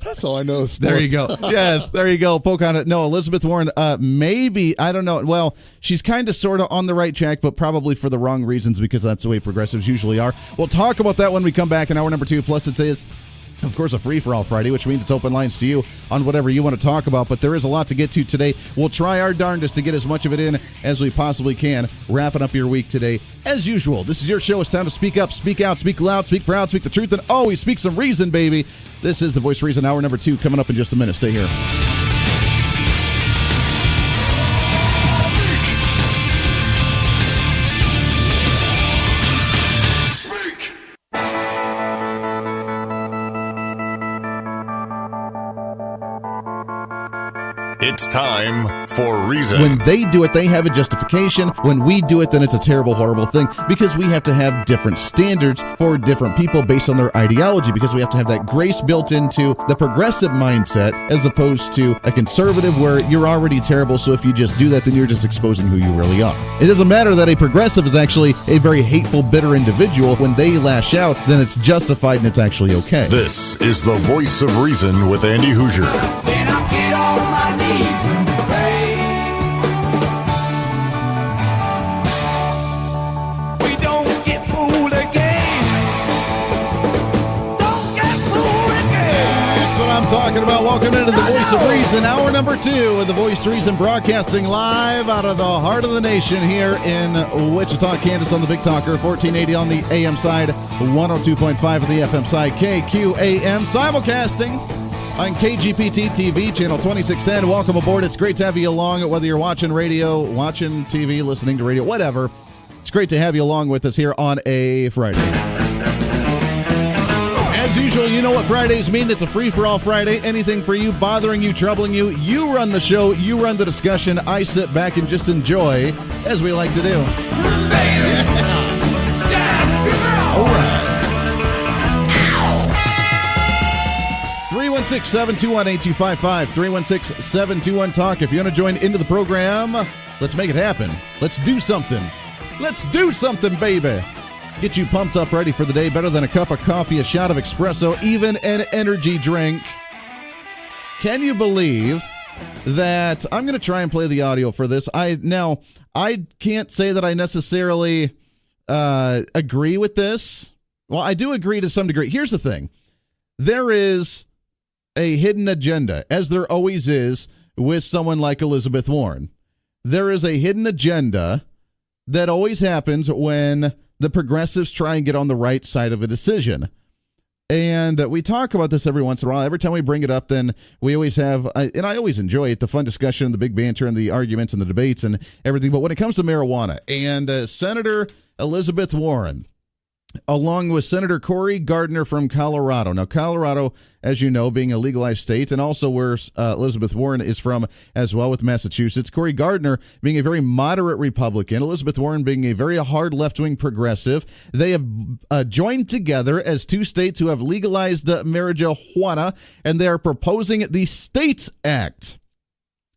That's all I know. There you go. Yes, there you go. Pocahontas. No, Elizabeth Warren, maybe, I don't know. Well, she's kind of sort of on the right track, but probably for the wrong reasons because that's the way progressives usually are. We'll talk about that when we come back in hour number 2. Plus, it says Of course, a free-for-all Friday, which means it's open lines to you on whatever you want to talk about, but there is a lot to get to today. We'll try our darndest to get as much of it in as we possibly can, wrapping up your week today. As usual, this is your show. It's time to speak up, speak out, speak loud, speak proud, speak the truth, and always speak some reason, baby. This is The Voice of Reason, hour number 2, coming up in just a minute. Stay here. It's time for Reason. When they do it, they have a justification. When we do it, then it's a terrible, horrible thing because we have to have different standards for different people based on their ideology, because we have to have that grace built into the progressive mindset as opposed to a conservative where you're already terrible, so if you just do that, then you're just exposing who you really are. It doesn't matter that a progressive is actually a very hateful, bitter individual. When they lash out, then it's justified and it's actually okay. This is The Voice of Reason with Andy Hoosier. Then I get on my knees and pray. We don't get fooled again. Don't get fooled again. That's what I'm talking about. Welcome into The Voice of Reason, hour number 2 of The Voice of Reason, broadcasting live out of the heart of the nation here in Wichita, Kansas, on the Big Talker, 1480 on the AM side, 102.5 on the FM side, KQAM, simulcasting on KGPT TV, channel 2610. Welcome aboard. It's great to have you along, whether you're watching radio, watching TV, listening to radio, whatever. It's great to have you along with us here on a Friday. As usual, you know what Fridays mean. It's a free-for-all Friday. Anything for you, bothering you, troubling you, you run the show, you run the discussion. I sit back and just enjoy, as we like to do. Yeah. All right. 316-721-8255, 316-721-TALK. If you want to join into the program, let's make it happen. Let's do something. Let's do something, baby. Get you pumped up, ready for the day. Better than a cup of coffee, a shot of espresso, even an energy drink. Can you believe that I'm going to try and play the audio for this? I can't say that I necessarily agree with this. Well, I do agree to some degree. Here's the thing. There is a hidden agenda, as there always is with someone like Elizabeth Warren. There is a hidden agenda that always happens when the progressives try and get on the right side of a decision. And we talk about this every once in a while. Every time we bring it up, then we always have, and I always enjoy it, the fun discussion, the big banter, and the arguments and the debates and everything. But when it comes to marijuana, and Senator Elizabeth Warren, along with Senator Cory Gardner from Colorado. Now, Colorado, as you know, being a legalized state, and also where Elizabeth Warren is from as well, with Massachusetts. Cory Gardner being a very moderate Republican, Elizabeth Warren being a very hard left-wing progressive. They have joined together as two states who have legalized marijuana, and they are proposing the States Act,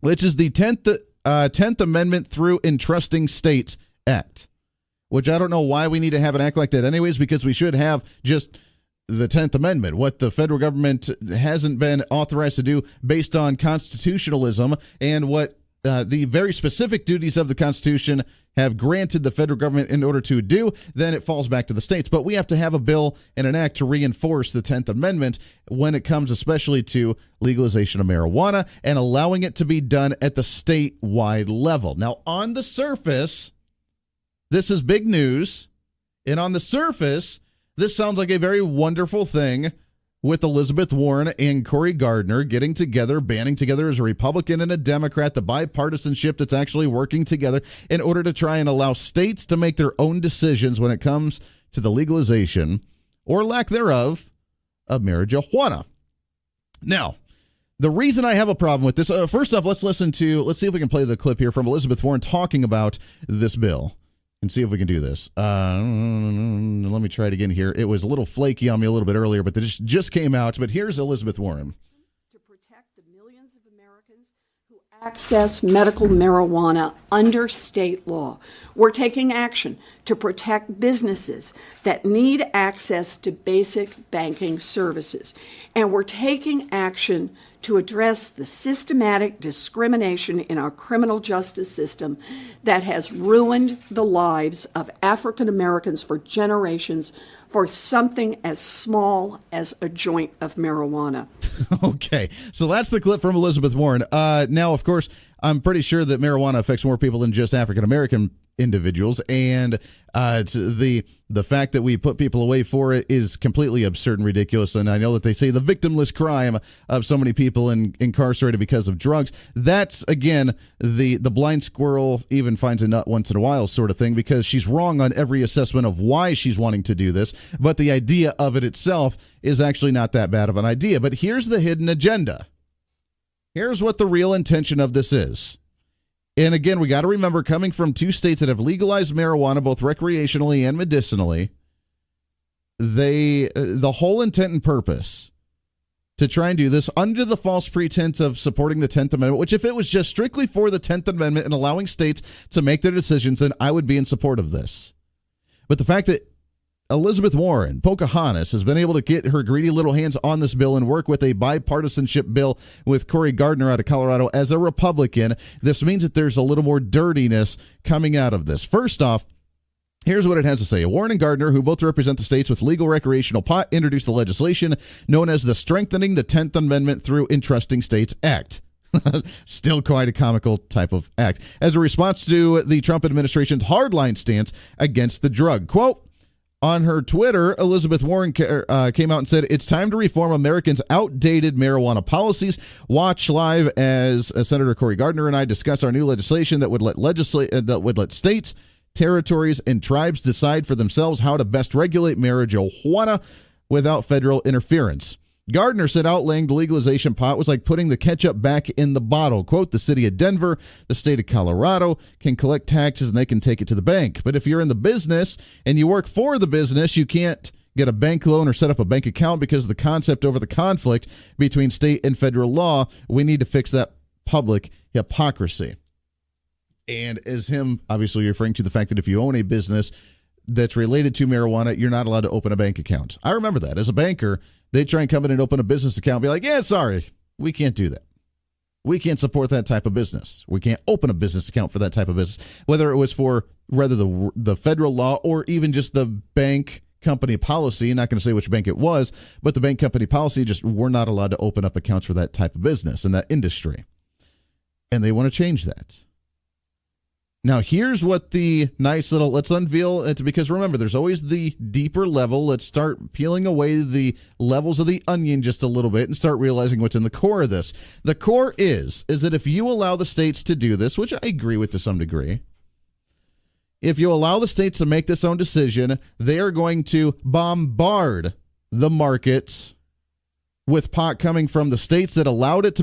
which is the 10th Amendment through Entrusting States Act. Which I don't know why we need to have an act like that anyways, because we should have just the 10th Amendment, what the federal government hasn't been authorized to do based on constitutionalism, and what the very specific duties of the Constitution have granted the federal government in order to do, then it falls back to the states. But we have to have a bill and an act to reinforce the 10th Amendment when it comes especially to legalization of marijuana and allowing it to be done at the statewide level. Now, on the surface, this is big news, and on the surface, this sounds like a very wonderful thing with Elizabeth Warren and Cory Gardner getting together, banding together as a Republican and a Democrat, the bipartisanship that's actually working together in order to try and allow states to make their own decisions when it comes to the legalization, or lack thereof, of marijuana. Now, the reason I have a problem with this, first off, let's see if we can play the clip here from Elizabeth Warren talking about this bill. And see if we can do this. Let me try it again here. It was a little flaky on me a little bit earlier, but this just came out. But here's Elizabeth Warren. To protect the millions of Americans who access medical marijuana under state law. We're taking action to protect businesses that need access to basic banking services. And we're taking action to address the systematic discrimination in our criminal justice system that has ruined the lives of African Americans for generations for something as small as a joint of marijuana. Okay, so that's the clip from Elizabeth Warren. Now, of course, I'm pretty sure that marijuana affects more people than just African American individuals, and the fact that we put people away for it is completely absurd and ridiculous. And I know that they say the victimless crime of so many people incarcerated because of drugs. That's, again, the blind squirrel even finds a nut once in a while sort of thing, because she's wrong on every assessment of why she's wanting to do this, but the idea of it itself is actually not that bad of an idea. But here's the hidden agenda. Here's what the real intention of this is. And again, we got to remember, coming from two states that have legalized marijuana both recreationally and medicinally, the whole intent and purpose to try and do this under the false pretense of supporting the 10th Amendment, which if it was just strictly for the 10th Amendment and allowing states to make their decisions, then I would be in support of this. But the fact that Elizabeth Warren, Pocahontas, has been able to get her greedy little hands on this bill and work with a bipartisanship bill with Cory Gardner out of Colorado as a Republican. This means that there's a little more dirtiness coming out of this. First off, here's what it has to say. Warren and Gardner, who both represent the states with legal recreational pot, introduced the legislation known as the Strengthening the 10th Amendment Through Entrusting States Act. Still quite a comical type of act. As a response to the Trump administration's hardline stance against the drug. Quote, on her Twitter, Elizabeth Warren came out and said, it's time to reform Americans' outdated marijuana policies. Watch live as Senator Cory Gardner and I discuss our new legislation that would let states, territories, and tribes decide for themselves how to best regulate marijuana without federal interference. Gardner said outlaying the legalization pot was like putting the ketchup back in the bottle. Quote, the city of Denver, the state of Colorado can collect taxes and they can take it to the bank. But if you're in the business and you work for the business, you can't get a bank loan or set up a bank account because of the concept over the conflict between state and federal law. We need to fix that public hypocrisy. And as him obviously referring to the fact that if you own a business that's related to marijuana, you're not allowed to open a bank account. I remember that. As a banker, they try and come in and open a business account and be like, yeah, sorry, we can't do that. We can't support that type of business. We can't open a business account for that type of business, whether it was for the federal law or even just the bank company policy. I'm not going to say which bank it was, but the bank company policy, just we're not allowed to open up accounts for that type of business in that industry. And they want to change that. Now, here's what the nice little, let's unveil it, because remember, there's always the deeper level. Let's start peeling away the levels of the onion just a little bit and start realizing what's in the core of this. The core is that if you allow the states to do this, which I agree with to some degree, if you allow the states to make this own decision, they are going to bombard the markets with pot coming from the states that allowed it to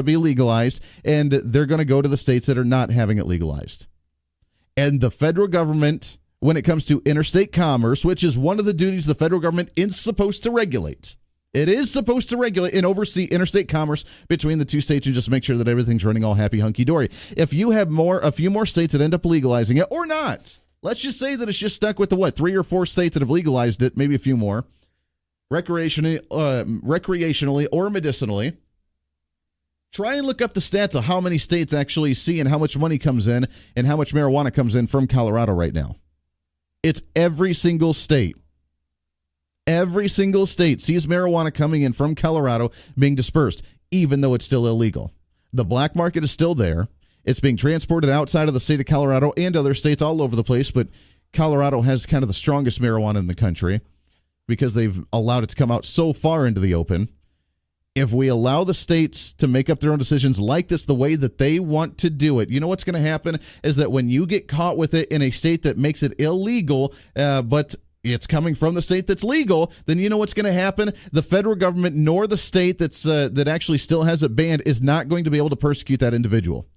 be legalized, and they're going to go to the states that are not having it legalized. And the federal government, when it comes to interstate commerce, which is one of the duties the federal government is supposed to regulate, it is supposed to regulate and oversee interstate commerce between the two states and just make sure that everything's running all happy hunky-dory. If you have a few more states that end up legalizing it, or not, let's just say that it's just stuck with the 3 or 4 states that have legalized it, maybe a few more, recreationally or medicinally. Try and look up the stats of how many states actually see and how much money comes in and how much marijuana comes in from Colorado right now. It's every single state. Every single state sees marijuana coming in from Colorado being dispersed, even though it's still illegal. The black market is still there. It's being transported outside of the state of Colorado and other states all over the place, but Colorado has kind of the strongest marijuana in the country, because they've allowed it to come out so far into the open. If we allow the states to make up their own decisions like this the way that they want to do it, you know what's going to happen is that when you get caught with it in a state that makes it illegal, but it's coming from the state that's legal, then you know what's going to happen? The federal government nor the state that actually still has it banned is not going to be able to persecute that individual.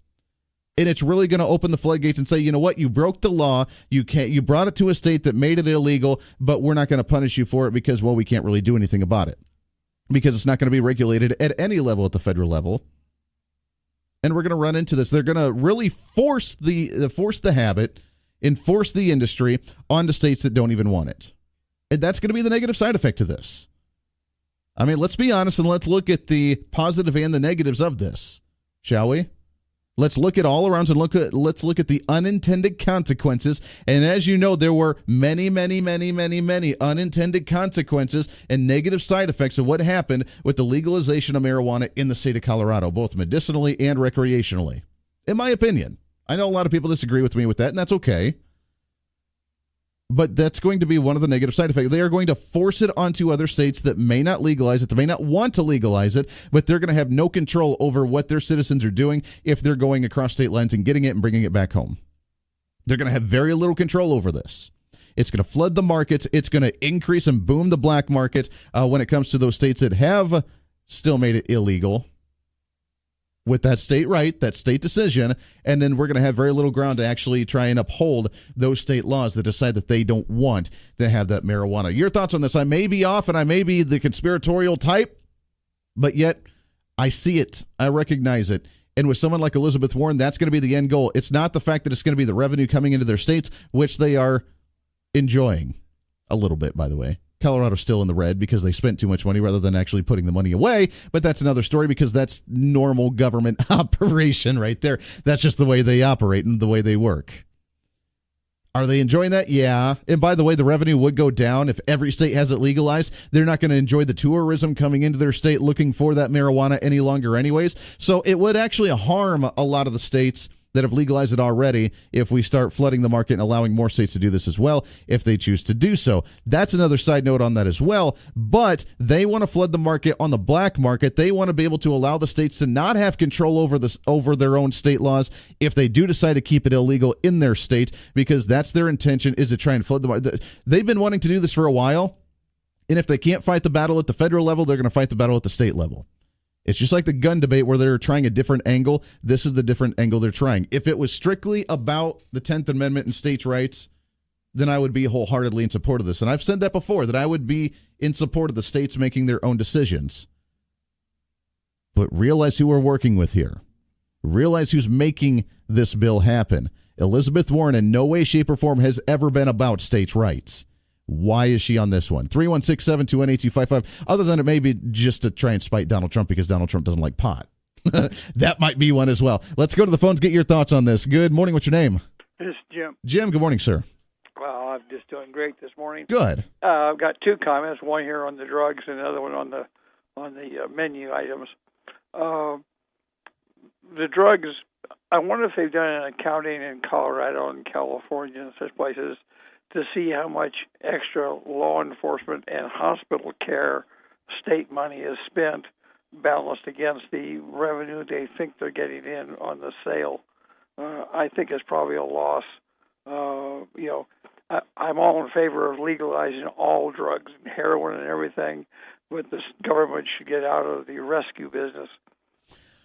And it's really going to open the floodgates and say, you know what, you broke the law, you brought it to a state that made it illegal, but we're not going to punish you for it because, well, we can't really do anything about it. Because it's not going to be regulated at any level at the federal level. And we're going to run into this. They're going to really force the habit and force the industry onto states that don't even want it. And that's going to be the negative side effect to this. I mean, let's be honest and let's look at the positive and the negatives of this, shall we? Let's look at all around and let's look at the unintended consequences. And as you know, there were many, many, many, many, many unintended consequences and negative side effects of what happened with the legalization of marijuana in the state of Colorado, both medicinally and recreationally. In my opinion, I know a lot of people disagree with me with that, and that's okay. But that's going to be one of the negative side effects. They are going to force it onto other states that may not legalize it, that may not want to legalize it, but they're going to have no control over what their citizens are doing if they're going across state lines and getting it and bringing it back home. They're going to have very little control over this. It's going to flood the markets. It's going to increase and boom the black market when it comes to those states that have still made it illegal with that state right, that state decision, and then we're going to have very little ground to actually try and uphold those state laws that decide that they don't want to have that marijuana. Your thoughts on this? I may be off and I may be the conspiratorial type, but yet I see it. I recognize it. And with someone like Elizabeth Warren, that's going to be the end goal. It's not the fact that it's going to be the revenue coming into their states, which they are enjoying a little bit, by the way. Colorado's still in the red because they spent too much money rather than actually putting the money away. But that's another story because that's normal government operation right there. That's just the way they operate and the way they work. Are they enjoying that? Yeah. And by the way, the revenue would go down if every state has it legalized. They're not going to enjoy the tourism coming into their state looking for that marijuana any longer anyways. So it would actually harm a lot of the states that have legalized it already if we start flooding the market and allowing more states to do this as well if they choose to do so. That's another side note on that as well. But they want to flood the market on the black market. They want to be able to allow the states to not have control over their own state laws if they do decide to keep it illegal in their state, because that's their intention, is to try and flood the market. They've been wanting to do this for a while, and if they can't fight the battle at the federal level, they're going to fight the battle at the state level. It's just like the gun debate where they're trying a different angle. This is the different angle they're trying. If it was strictly about the 10th Amendment and states' rights, then I would be wholeheartedly in support of this. And I've said that before, that I would be in support of the states making their own decisions. But realize who we're working with here. Realize who's making this bill happen. Elizabeth Warren in no way, shape, or form has ever been about states' rights. Why is she on this one? 316-721-8255. Other than it may be just to try and spite Donald Trump because Donald Trump doesn't like pot. That might be one as well. Let's go to the phones, get your thoughts on this. Good morning. What's your name? This is Jim. Jim, good morning, sir. Well, I'm just doing great this morning. Good. I've got two comments, one here on the drugs and another one on the menu items. The drugs, I wonder if they've done an accounting in Colorado and California and such places to see how much extra law enforcement and hospital care state money is spent balanced against the revenue they think they're getting in on the sale. I think it's probably a loss. I'm all in favor of legalizing all drugs and heroin and everything, but this government should get out of the rescue business.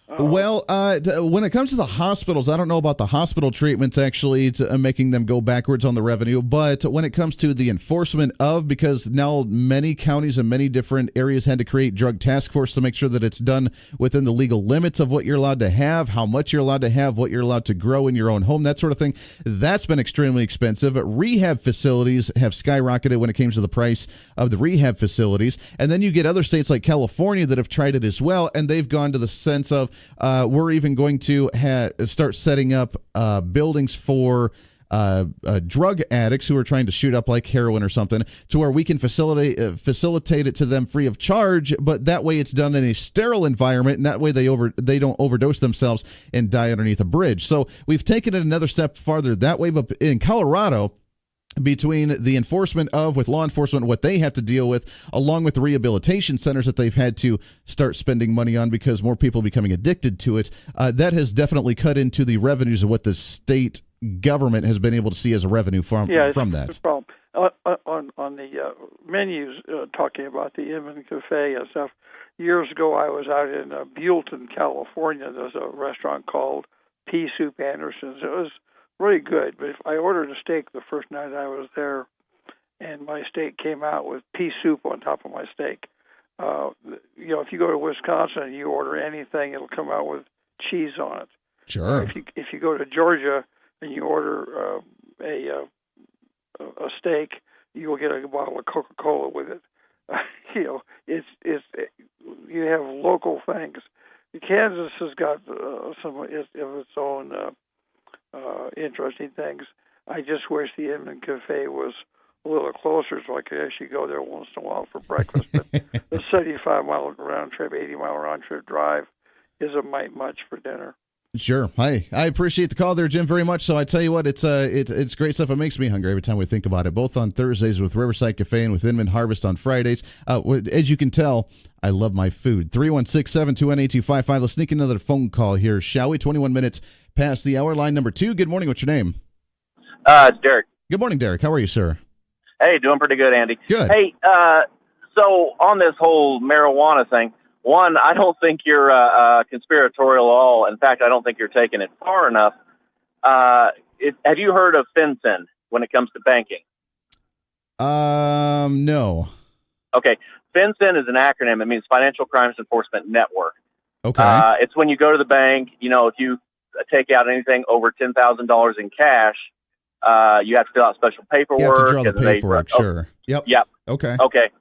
When it comes to the hospitals, I don't know about the hospital treatments actually making them go backwards on the revenue, but when it comes to the enforcement of, because now many counties and many different areas had to create drug task force to make sure that it's done within the legal limits of what you're allowed to have, how much you're allowed to have, what you're allowed to grow in your own home, that sort of thing. That's been extremely expensive. Rehab facilities have skyrocketed when it comes to the price of the rehab facilities. And then you get other states like California that have tried it as well, and they've gone to the sense of, we're even going to start setting up buildings for drug addicts who are trying to shoot up like heroin or something, to where we can facilitate it to them free of charge, but that way it's done in a sterile environment, and that way they don't overdose themselves and die underneath a bridge. So we've taken it another step farther that way. But in Colorado, between the enforcement of, with law enforcement, what they have to deal with, along with the rehabilitation centers that they've had to start spending money on because more people are becoming addicted to it, that has definitely cut into the revenues of what the state government has been able to see as a revenue from that. The problem. On the menus, talking about the Inman Cafe and stuff, years ago I was out in Buellton, California. There's a restaurant called Pea Soup Anderson's. It was really good, but if I ordered a steak the first night I was there, and my steak came out with pea soup on top of my steak. If you go to Wisconsin and you order anything, it'll come out with cheese on it. Sure. If you go to Georgia and you order a steak, you will get a bottle of Coca-Cola with it. it's you have local things. Kansas has got some of its own interesting things. I just wish the Inman Cafe was a little closer so I could actually go there once in a while for breakfast. But the 75-mile round trip, 80-mile round trip drive is a mite much for dinner. Sure. Hi. I appreciate the call there, Jim, very much. So I tell you what, it's great stuff. It makes me hungry every time we think about it, both on Thursdays with Riverside Cafe and with Inman Harvest on Fridays. As you can tell, I love my food. 316-721-8255. Let's sneak another phone call here, shall we? 21 minutes past the hour. Line number 2. Good morning. What's your name? It's Derek. Good morning, Derek. How are you, sir? Hey, doing pretty good, Andy. Good. Hey, so on this whole marijuana thing, one, I don't think you're conspiratorial at all. In fact, I don't think you're taking it far enough. Have you heard of FinCEN when it comes to banking? No. Okay. FinCEN is an acronym. It means Financial Crimes Enforcement Network. Okay. It's when you go to the bank, if you take out anything over $10,000 in cash, you have to fill out special paperwork. You have to draw the paperwork, sure. Yep. Okay. Okay.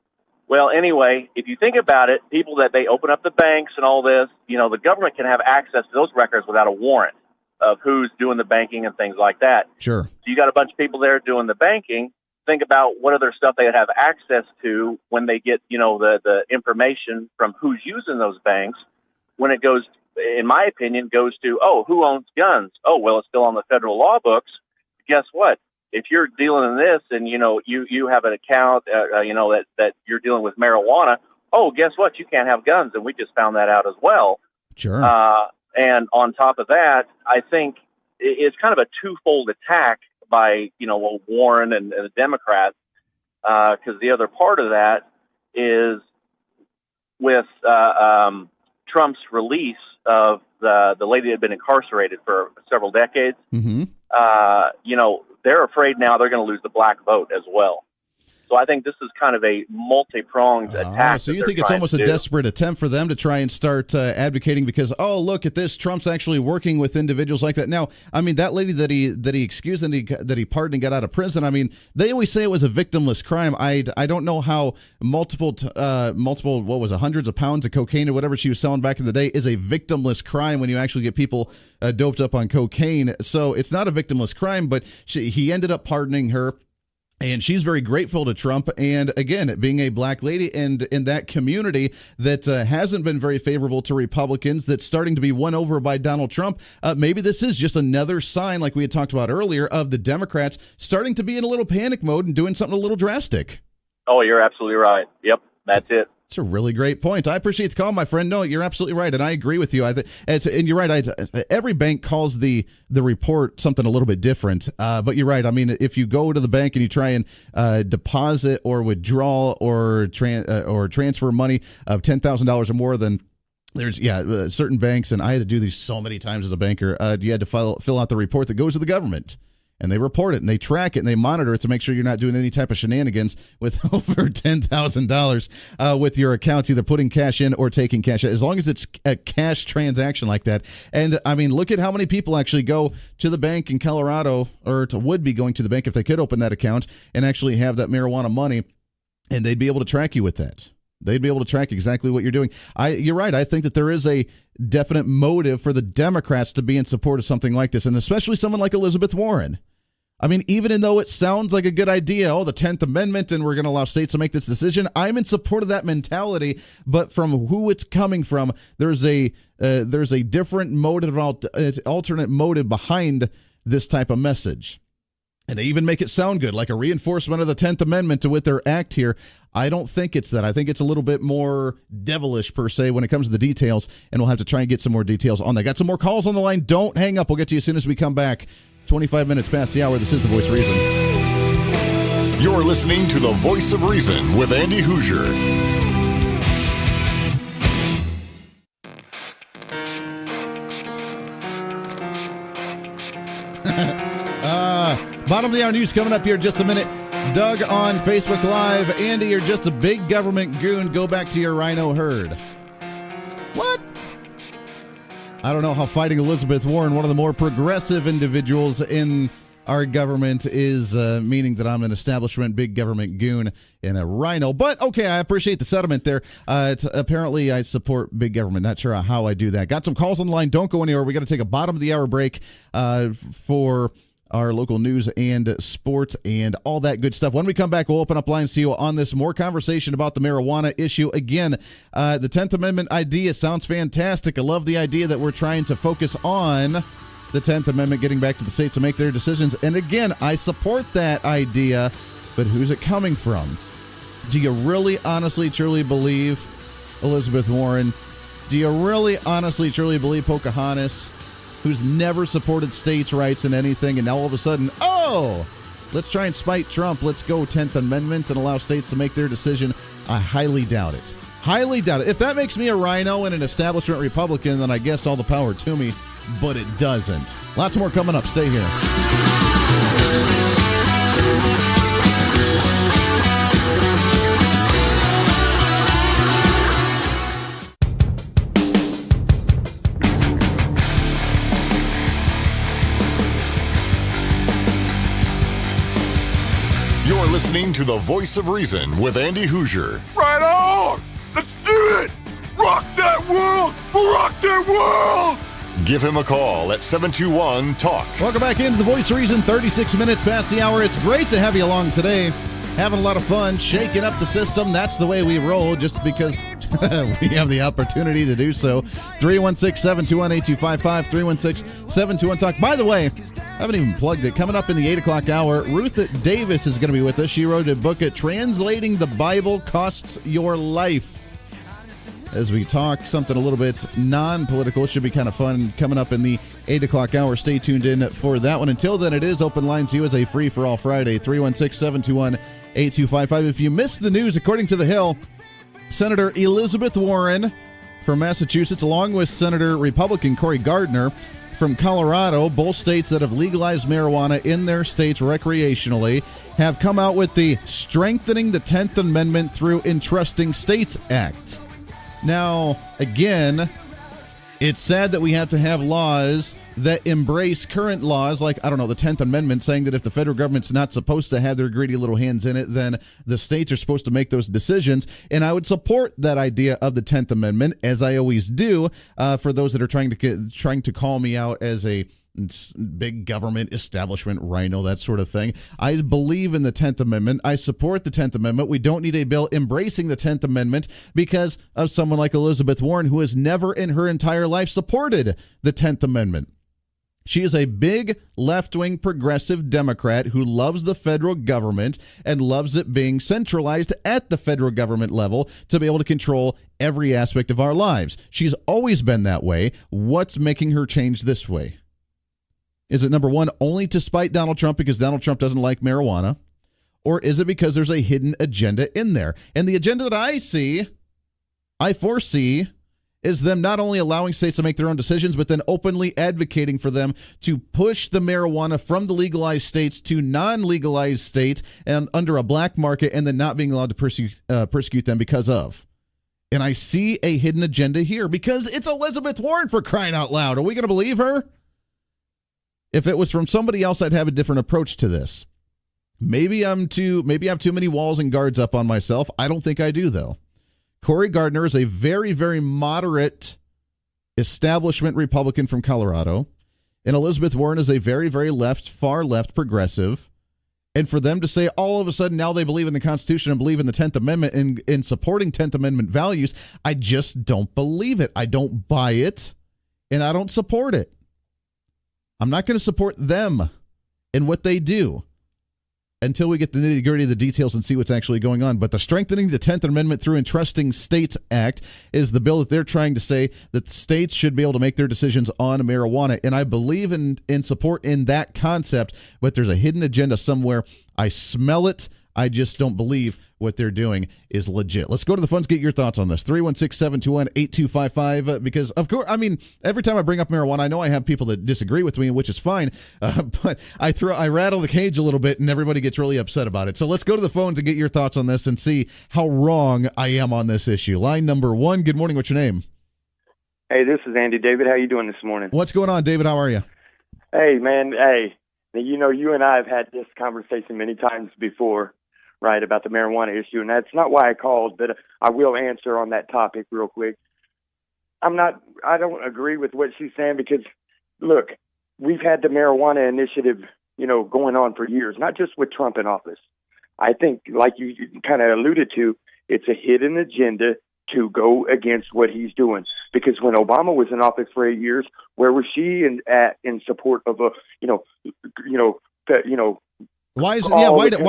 Well, anyway, if you think about it, people that they open up the banks and all this, the government can have access to those records without a warrant of who's doing the banking and things like that. Sure. So you got a bunch of people there doing the banking. Think about what other stuff they have access to when they get, the information from who's using those banks. When it goes, in my opinion, goes to, who owns guns? Oh, well, it's still on the federal law books. Guess what? If you're dealing in this and, you have an account, that you're dealing with marijuana, guess what? You can't have guns. And we just found that out as well. Sure. And on top of that, I think it's kind of a twofold attack by, Warren and the Democrats, because the other part of that is with Trump's release of the lady that had been incarcerated for several decades. Mm-hmm. They're afraid now they're going to lose the black vote as well. So I think this is kind of a multi-pronged attack. So you think it's almost a desperate attempt for them to try and start advocating because, look at this, Trump's actually working with individuals like that. Now, I mean, that lady that he excused and that he pardoned and got out of prison, I mean, they always say it was a victimless crime. I don't know how multiple, what was it, hundreds of pounds of cocaine or whatever she was selling back in the day is a victimless crime when you actually get people doped up on cocaine. So it's not a victimless crime, but he ended up pardoning her. And she's very grateful to Trump. And again, being a black lady and in that community that hasn't been very favorable to Republicans, that's starting to be won over by Donald Trump. Maybe this is just another sign, like we had talked about earlier, of the Democrats starting to be in a little panic mode and doing something a little drastic. Oh, you're absolutely right. Yep, that's it. It's a really great point. I appreciate the call, my friend. No, you're absolutely right, and I agree with you. And you're right. Every bank calls the report something a little bit different, but you're right. I mean, if you go to the bank and you try and deposit or withdraw or transfer money of $10,000 or more, then there's certain banks, and I had to do these so many times as a banker. You had to fill out the report that goes to the government. And they report it, and they track it, and they monitor it to make sure you're not doing any type of shenanigans with over $10,000 with your accounts, either putting cash in or taking cash out, as long as it's a cash transaction like that. And, I mean, look at how many people actually go to the bank in Colorado, or would be going to the bank if they could open that account and actually have that marijuana money, and they'd be able to track you with that. They'd be able to track exactly what you're doing. You're right. I think that there is a definite motive for the Democrats to be in support of something like this, and especially someone like Elizabeth Warren. I mean, even though it sounds like a good idea, the 10th Amendment, and we're going to allow states to make this decision, I'm in support of that mentality. But from who it's coming from, there's a different motive, alternate motive behind this type of message. And they even make it sound good, like a reinforcement of the 10th Amendment with their act here. I don't think it's that. I think it's a little bit more devilish, per se, when it comes to the details, and we'll have to try and get some more details on that. Got some more calls on the line. Don't hang up. We'll get to you as soon as we come back. 25 minutes past the hour. This is The Voice of Reason. You're listening to The Voice of Reason with Andy Hoosier. Bottom of the hour news coming up here in just a minute. Doug on Facebook Live. Andy, you're just a big government goon. Go back to your rhino herd. What? I don't know how fighting Elizabeth Warren, one of the more progressive individuals in our government is meaning that I'm an establishment, big government goon, and a rhino. But, okay, I appreciate the sentiment there. Apparently, I support big government. Not sure how I do that. Got some calls on the line. Don't go anywhere. We got to take a bottom-of-the-hour break for our local news and sports and all that good stuff. When we come back, we'll open up lines to you on this. More conversation about the marijuana issue. Again, the 10th Amendment idea sounds fantastic. I love the idea that we're trying to focus on the 10th Amendment, getting back to the states to make their decisions. And again, I support that idea, but who's it coming from? Do you really, honestly, truly believe Elizabeth Warren? Do you really, honestly, truly believe Pocahontas, who's never supported states' rights in anything, and now all of a sudden, let's try and spite Trump. Let's go 10th Amendment and allow states to make their decision. I highly doubt it. Highly doubt it. If that makes me a rhino and an establishment Republican, then I guess all the power to me, but it doesn't. Lots more coming up. Stay here. You're listening to The Voice of Reason with Andy Hoosier. Right on! Let's do it! Rock that world! Rock that world! Give him a call at 721-TALK. Welcome back into The Voice of Reason, 36 minutes past the hour. It's great to have you along today. Having a lot of fun, shaking up the system. That's the way we roll, just because we have the opportunity to do so. 316-721-8255, 316-721-TALK. By the way, I haven't even plugged it. Coming up in the 8 o'clock hour, Ruth Davis is going to be with us. She wrote a book at Translating the Bible Costs Your Life. As we talk something a little bit non-political, should be kind of fun coming up in the 8 o'clock hour. Stay tuned in for that one. Until then, it is Open Lines to You as a free-for-all Friday, 316-721-8255. If you missed the news, according to The Hill, Senator Elizabeth Warren from Massachusetts, along with Senator Republican Cory Gardner from Colorado, both states that have legalized marijuana in their states recreationally, have come out with the Strengthening the 10th Amendment Through Entrusting States Act. Now, again, it's sad that we have to have laws that embrace current laws, like, I don't know, the 10th Amendment, saying that if the federal government's not supposed to have their greedy little hands in it, then the states are supposed to make those decisions. And I would support that idea of the 10th Amendment, as I always do, for those that are trying to call me out as a big government establishment rhino, that sort of thing. I believe in the 10th Amendment. I support the 10th Amendment. We don't need a bill embracing the 10th Amendment because of someone like Elizabeth Warren, who has never in her entire life supported the 10th Amendment. She is a big left-wing progressive Democrat who loves the federal government and loves it being centralized at the federal government level to be able to control every aspect of our lives. She's always been that way. What's making her change this way? Is it, number one, only to spite Donald Trump because Donald Trump doesn't like marijuana? Or is it because there's a hidden agenda in there? And the agenda that I foresee, is them not only allowing states to make their own decisions, but then openly advocating for them to push the marijuana from the legalized states to non-legalized states and under a black market, and then not being allowed to persecute them because of. And I see a hidden agenda here because it's Elizabeth Warren, for crying out loud. Are we going to believe her? If it was from somebody else, I'd have a different approach to this. Maybe I have too many walls and guards up on myself. I don't think I do, though. Cory Gardner is a very, very moderate establishment Republican from Colorado, and Elizabeth Warren is a very, very far left progressive. And for them to say all of a sudden now they believe in the Constitution and believe in the 10th Amendment and in supporting 10th Amendment values, I just don't believe it. I don't buy it, and I don't support it. I'm not going to support them and what they do until we get the nitty-gritty of the details and see what's actually going on. But the Strengthening the 10th Amendment Through Entrusting States Act is the bill that they're trying to say that states should be able to make their decisions on marijuana. And I believe in support in that concept, but there's a hidden agenda somewhere. I smell it. I just don't believe what they're doing is legit. Let's go to the phones, get your thoughts on this. 316-721-8255, because, of course, I mean, every time I bring up marijuana, I know I have people that disagree with me, which is fine, but I rattle the cage a little bit, and everybody gets really upset about it. So let's go to the phones and get your thoughts on this and see how wrong I am on this issue. Line number one, good morning. What's your name? Hey, this is Andy. David, how you doing this morning? What's going on, David? How are you? Hey, man. Hey, You know, you and I have had this conversation many times before, right, about the marijuana issue, and that's not why I called, but I will answer on that topic real quick. I don't agree with what she's saying because, look, we've had the marijuana initiative, you know, going on for years, not just with Trump in office. I think, like you kind of alluded to, it's a hidden agenda to go against what he's doing. Because when Obama was in office for 8 years, where was she in support of a, why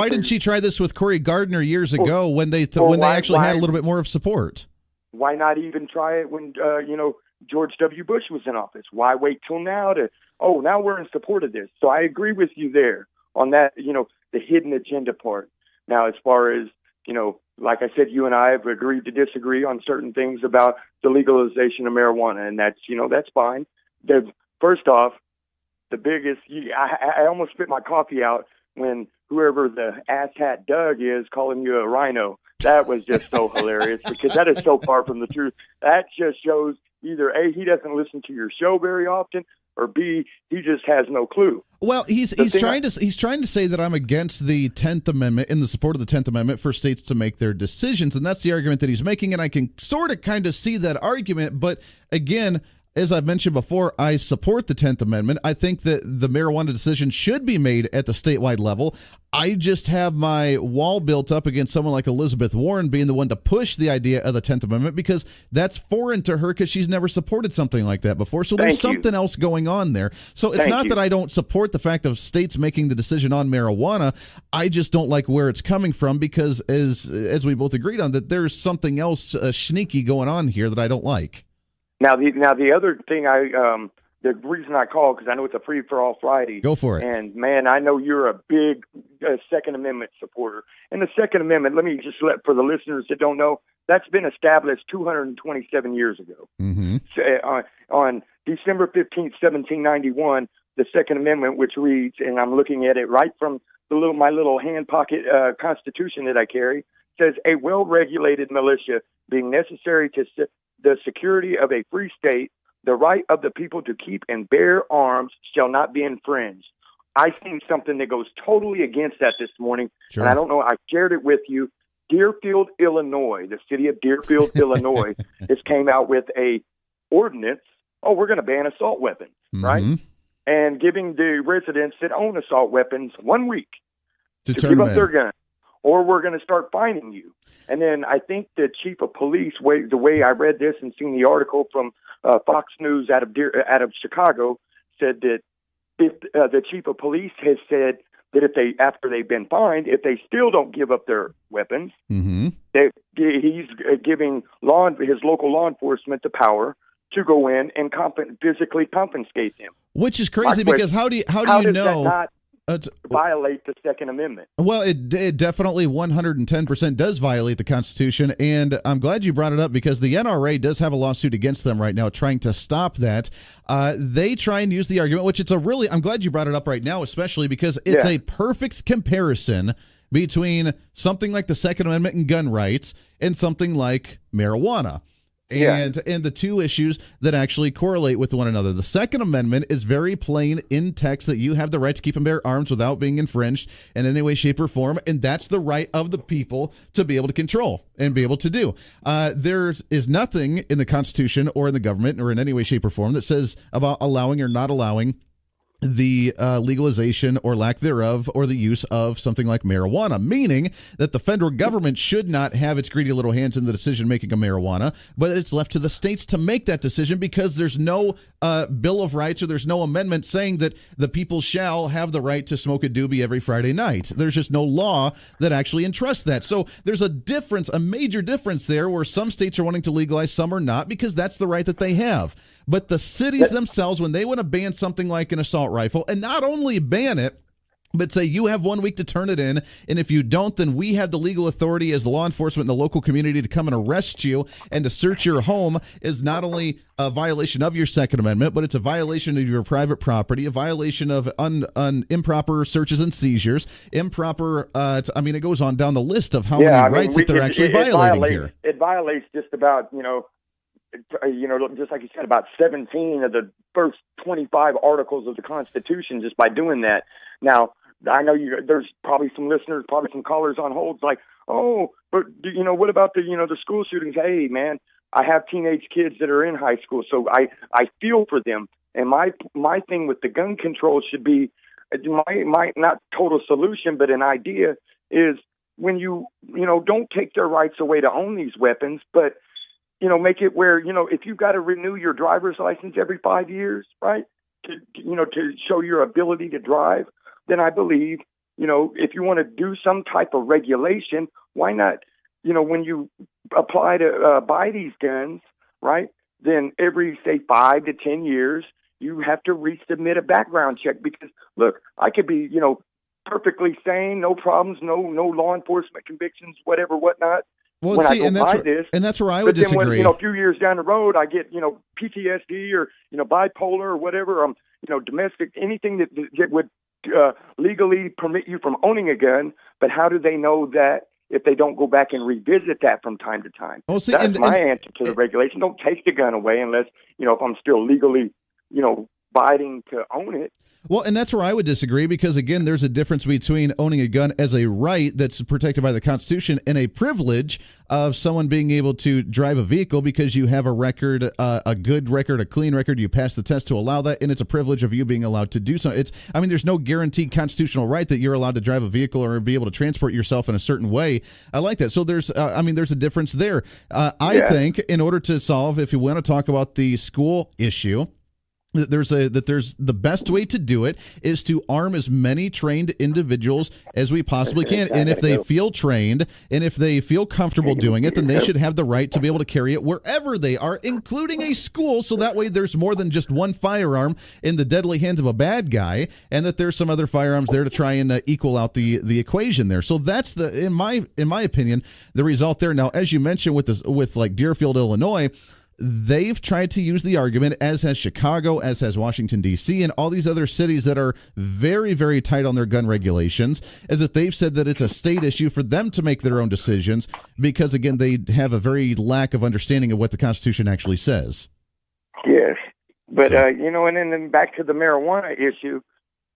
didn't she try this with Cory Gardner years ago when they actually had a little bit more of support? Why not even try it when George W. Bush was in office? Why wait till now now we're in support of this? So I agree with you there on that, the hidden agenda part. Now, as far as, like I said, you and I have agreed to disagree on certain things about the legalization of marijuana, and that's fine. First off, the biggest, I almost spit my coffee out when whoever the asshat Doug is calling you a rhino. That was just so hilarious because that is so far from the truth. That just shows either A, he doesn't listen to your show very often, or B, he just has no clue. Well, he's trying to say that I'm against the 10th Amendment, in the support of the 10th Amendment for states to make their decisions, and that's the argument that he's making, and I can sort of kind of see that argument, but again, as I've mentioned before, I support the 10th Amendment. I think that the marijuana decision should be made at the statewide level. I just have my wall built up against someone like Elizabeth Warren being the one to push the idea of the 10th Amendment because that's foreign to her because she's never supported something like that before. So there's something else going on there. So it's not that I don't support the fact of states making the decision on marijuana. I just don't like where it's coming from because, as we both agreed on, that there's something else sneaky going on here that I don't like. Now the other thing the reason I called, because I know it's a free for all Friday. Go for it. And man, I know you're a big Second Amendment supporter. And the Second Amendment, let me just for the listeners that don't know, that's been established 227 years ago. Mm-hmm. On December 15th, 1791, the Second Amendment, which reads, and I'm looking at it right from my little hand pocket Constitution that I carry, says a well-regulated militia being necessary to the security of a free state, the right of the people to keep and bear arms shall not be infringed. I seen something that goes totally against that this morning, sure. And I don't know, I shared it with you. Deerfield, Illinois, the city of Deerfield, Illinois, has came out with a ordinance, we're going to ban assault weapons, right? And giving the residents that own assault weapons 1 week to give up their gun, or we're going to start fining you. And then I think the chief of police, the way I read this and seen the article from Fox News out of Chicago, said that if the chief of police has said that after they've been fined, if they still don't give up their weapons, that he's giving his local law enforcement the power to go in and physically confiscate them. Which is crazy because how do you know? That not violate the Second Amendment? Well, it definitely 110% does violate the Constitution, and I'm glad you brought it up because the NRA does have a lawsuit against them right now trying to stop that. They try and use the argument, which I'm glad you brought it up right now, especially because it's a perfect comparison between something like the Second Amendment and gun rights and something like marijuana. And the two issues that actually correlate with one another. The Second Amendment is very plain in text that you have the right to keep and bear arms without being infringed in any way, shape, or form, and that's the right of the people to be able to control and be able to do. There is nothing in the Constitution or in the government or in any way, shape, or form that says about allowing or not allowing the legalization or lack thereof or the use of something like marijuana, meaning that the federal government should not have its greedy little hands in the decision-making of marijuana, but it's left to the states to make that decision because there's no Bill of Rights or there's no amendment saying that the people shall have the right to smoke a doobie every Friday night. There's just no law that actually entrusts that. So there's a major difference there where some states are wanting to legalize, some are not, because that's the right that they have. But the cities themselves, when they want to ban something like an assault rifle, and not only ban it, but say you have 1 week to turn it in, and if you don't, then we have the legal authority as the law enforcement in the local community to come and arrest you, and to search your home is not only a violation of your Second Amendment, but it's a violation of your private property, a violation of improper searches and seizures, improper, it goes on down the list of how many rights that they're actually violating here. It violates just about, just like you said, about 17 of the first 25 articles of the Constitution just by doing that. Now, I know there's probably some listeners, probably some callers on hold, like, oh, but what about the school shootings? Hey, man, I have teenage kids that are in high school, so I feel for them. And my thing with the gun control should be my not total solution, but an idea is when you don't take their rights away to own these weapons, but make it where if you've got to renew your driver's license every 5 years, right, to show your ability to drive, then I believe if you want to do some type of regulation, why not when you apply to buy these guns, right, then every say 5 to 10 years you have to resubmit a background check, because look, I could be perfectly sane, no problems, no law enforcement convictions, whatnot. Well, when see, I go buy this, and that's where I would disagree. Then when, a few years down the road, I get, PTSD or, bipolar or whatever, domestic, anything that would legally permit you from owning a gun. But how do they know that if they don't go back and revisit that from time to time? Well, see, that's my answer to the regulation. Don't take the gun away unless, if I'm still legally, abiding to own it. Well, and that's where I would disagree, because, again, there's a difference between owning a gun as a right that's protected by the Constitution and a privilege of someone being able to drive a vehicle because you have a record, a good record, a clean record. You pass the test to allow that, and it's a privilege of you being allowed to do so. There's no guaranteed constitutional right that you're allowed to drive a vehicle or be able to transport yourself in a certain way. I like that. So there's a difference there. I think in order to solve, if you want to talk about the school issue, there's the best way to do it is to arm as many trained individuals as we possibly can. And if they feel trained and if they feel comfortable doing it, then they should have the right to be able to carry it wherever they are, including a school. So that way there's more than just one firearm in the deadly hands of a bad guy, and that there's some other firearms there to try and equal out the equation there. So that's in my opinion, the result there. Now, as you mentioned with like Deerfield, Illinois, they've tried to use the argument, as has Chicago, as has Washington, D.C., and all these other cities that are very, very tight on their gun regulations, as that they've said that it's a state issue for them to make their own decisions because, again, they have a very lack of understanding of what the Constitution actually says. Yes. But, and then back to the marijuana issue,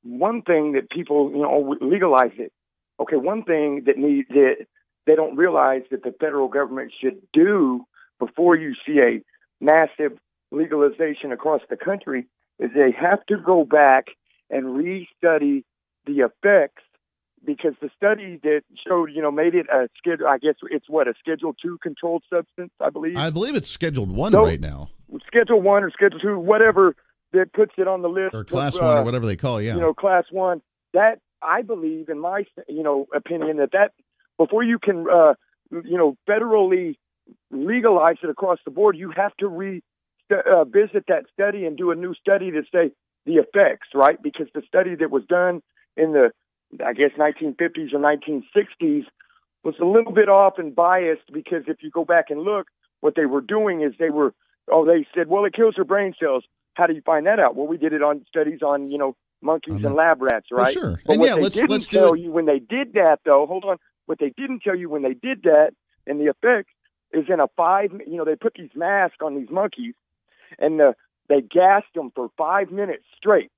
one thing that people, legalize it. Okay, one thing that they don't realize that the federal government should do before you see a massive legalization across the country is they have to go back and restudy the effects, because the study that showed, made it a schedule, I guess it's a Schedule 2 controlled substance, I believe. I believe it's Scheduled 1 right now. Schedule 1 or Schedule 2, whatever that puts it on the list. Or Class 1 or whatever they call it, yeah. Class 1. That, I believe, in my, opinion, that before you can, federally legalize it across the board, you have to visit that study and do a new study to say the effects, right? Because the study that was done in the, I guess, 1950s or 1960s was a little bit off and biased, because if you go back and look, what they were doing is they said, well, it kills your brain cells. How do you find that out? Well, we did it on studies on, monkeys and lab rats, right? Well, sure. But and what yeah, they let's didn't do tell it. you when they did that, though, hold on. What they didn't tell you when they did that and the effects is in they put these masks on these monkeys, and they gassed them for 5 minutes straight.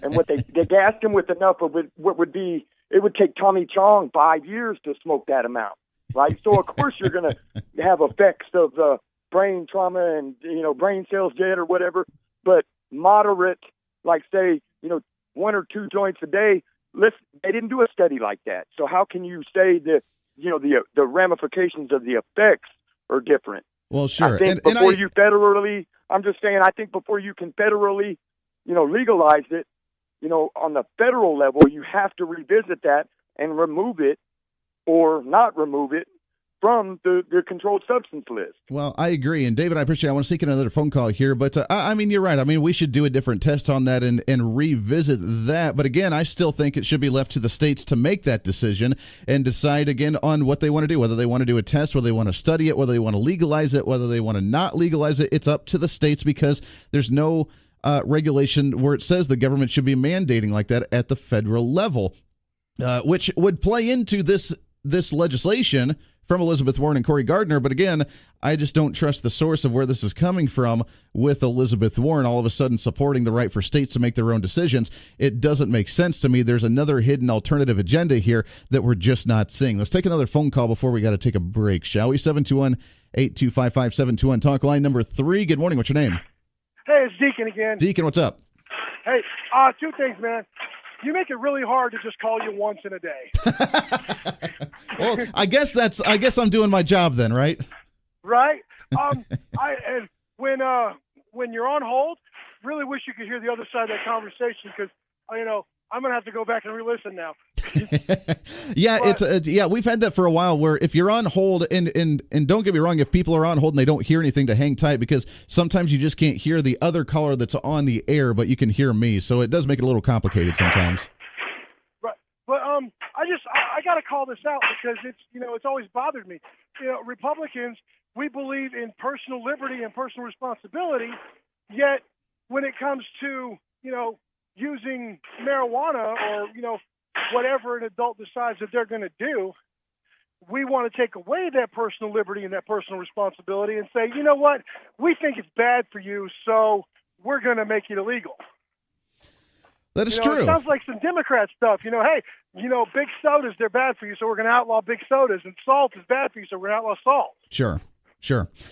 And what they gassed them with enough of what would be, it would take Tommy Chong 5 years to smoke that amount, right? So of course you're going to have effects of brain trauma and, brain cells dead or whatever, but moderate, like say, 1 or 2 joints a day. They didn't do a study like that. So how can you say that, the ramifications of the effects are different? Well, sure. I think I'm just saying, I think before you can federally, legalize it, on the federal level, you have to revisit that and remove it or not remove it from the controlled substance list. Well, I agree. And David, I appreciate it. I want to seek another phone call here, but you're right. We should do a different test on that and revisit that. But again, I still think it should be left to the states to make that decision and decide again on what they want to do, whether they want to do a test, whether they want to study it, whether they want to legalize it, whether they want to not legalize it. It's up to the states, because there's no regulation where it says the government should be mandating like that at the federal level, which would play into this this legislation from Elizabeth Warren and Cory Gardner. But again, I just don't trust the source of where this is coming from with Elizabeth Warren all of a sudden supporting the right for states to make their own decisions. It doesn't make sense to me. There's another hidden alternative agenda here that we're just not seeing. Let's take another phone call before we got to take a break, shall we? 721-825-5721, talk line number 3. Good morning. What's your name? Hey, it's Deacon again. Deacon, what's up? Hey, two things, man. You make it really hard to just call you once in a day. Well, I guess I'm doing my job then, right? Right. And when you're on hold, really wish you could hear the other side of that conversation because I'm gonna have to go back and re-listen now. Yeah, we've had that for a while where if you're on hold and don't get me wrong, if people are on hold and they don't hear anything, to hang tight because sometimes you just can't hear the other caller that's on the air, but you can hear me, so it does make it a little complicated sometimes. Right, but I got to call this out because it's always bothered me. Republicans, we believe in personal liberty and personal responsibility, yet when it comes to using marijuana or whatever an adult decides that they're going to do, we want to take away that personal liberty and that personal responsibility and say, you know what, we think it's bad for you, so we're going to make it illegal. That is true. It sounds like some Democrat stuff. Hey, big sodas, they're bad for you, so we're going to outlaw big sodas, and salt is bad for you, so we're going to outlaw salt. Sure.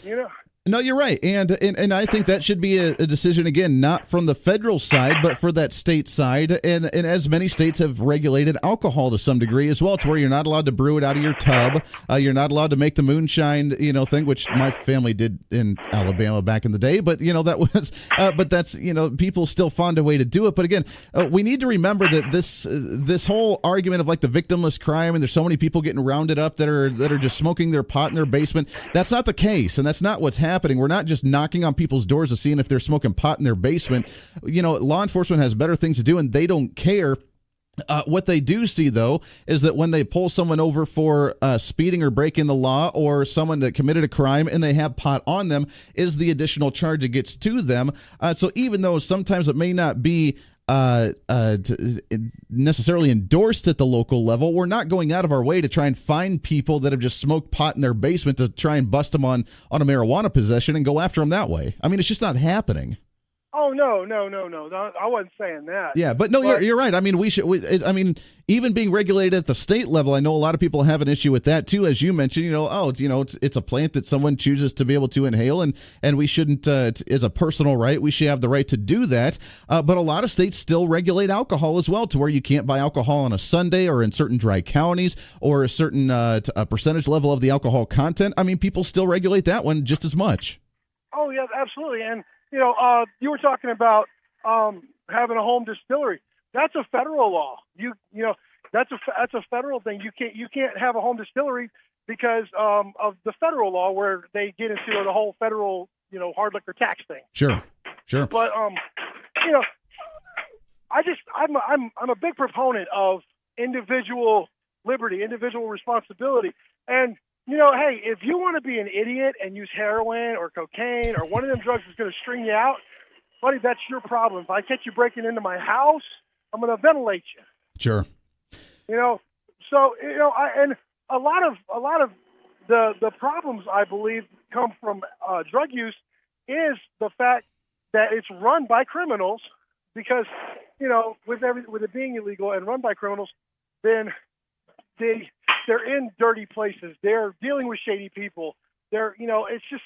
You know? No, you're right, and I think that should be a decision, again, not from the federal side, but for that state side, and as many states have regulated alcohol to some degree as well, to where you're not allowed to brew it out of your tub, you're not allowed to make the moonshine, thing, which my family did in Alabama back in the day, but, that was, but that's, people still found a way to do it, but again, we need to remember that this whole argument of like the victimless crime, and there's so many people getting rounded up that are just smoking their pot in their basement, that's not the case, and that's not what's happening. We're not just knocking on people's doors to seeing if they're smoking pot in their basement. Law enforcement has better things to do, and they don't care. What they do see, though, is that when they pull someone over for speeding or breaking the law, or someone that committed a crime and they have pot on them, is the additional charge that gets to them. So even though sometimes it may not be necessarily endorsed at the local level, we're not going out of our way to try and find people that have just smoked pot in their basement to try and bust them on a marijuana possession and go after them that way. I mean, it's just not happening. Oh, no. I wasn't saying that. Yeah, but you're right. I mean, even being regulated at the state level, I know a lot of people have an issue with that too, as you mentioned. It's a plant that someone chooses to be able to inhale, and we shouldn't, as a personal right, we should have the right to do that. But a lot of states still regulate alcohol as well, to where you can't buy alcohol on a Sunday or in certain dry counties, or a certain a percentage level of the alcohol content. I mean, people still regulate that one just as much. Oh, yeah, absolutely. And you were talking about having a home distillery. That's a federal law. That's a federal thing. You can't have a home distillery because of the federal law, where they get into the whole federal hard liquor tax thing. Sure. But I'm a big proponent of individual liberty, individual responsibility, and. Hey, if you want to be an idiot and use heroin or cocaine or one of them drugs that's going to string you out, buddy, that's your problem. If I catch you breaking into my house, I'm going to ventilate you. Sure. And a lot of the problems, I believe, come from drug use is the fact that it's run by criminals, because with it being illegal and run by criminals, then they're in dirty places. They're dealing with shady people. It's just.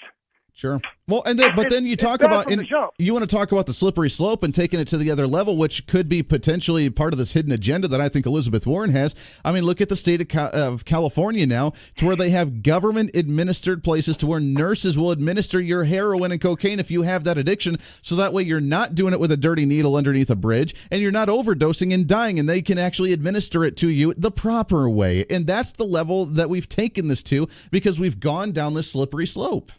Sure. Well, but then you talk about, and you want to talk about the slippery slope and taking it to the other level, which could be potentially part of this hidden agenda that I think Elizabeth Warren has. I mean, look at the state of California now, to where they have government administered places to where nurses will administer your heroin and cocaine if you have that addiction. So that way you're not doing it with a dirty needle underneath a bridge, and you're not overdosing and dying, and they can actually administer it to you the proper way. And that's the level that we've taken this to, because we've gone down this slippery slope.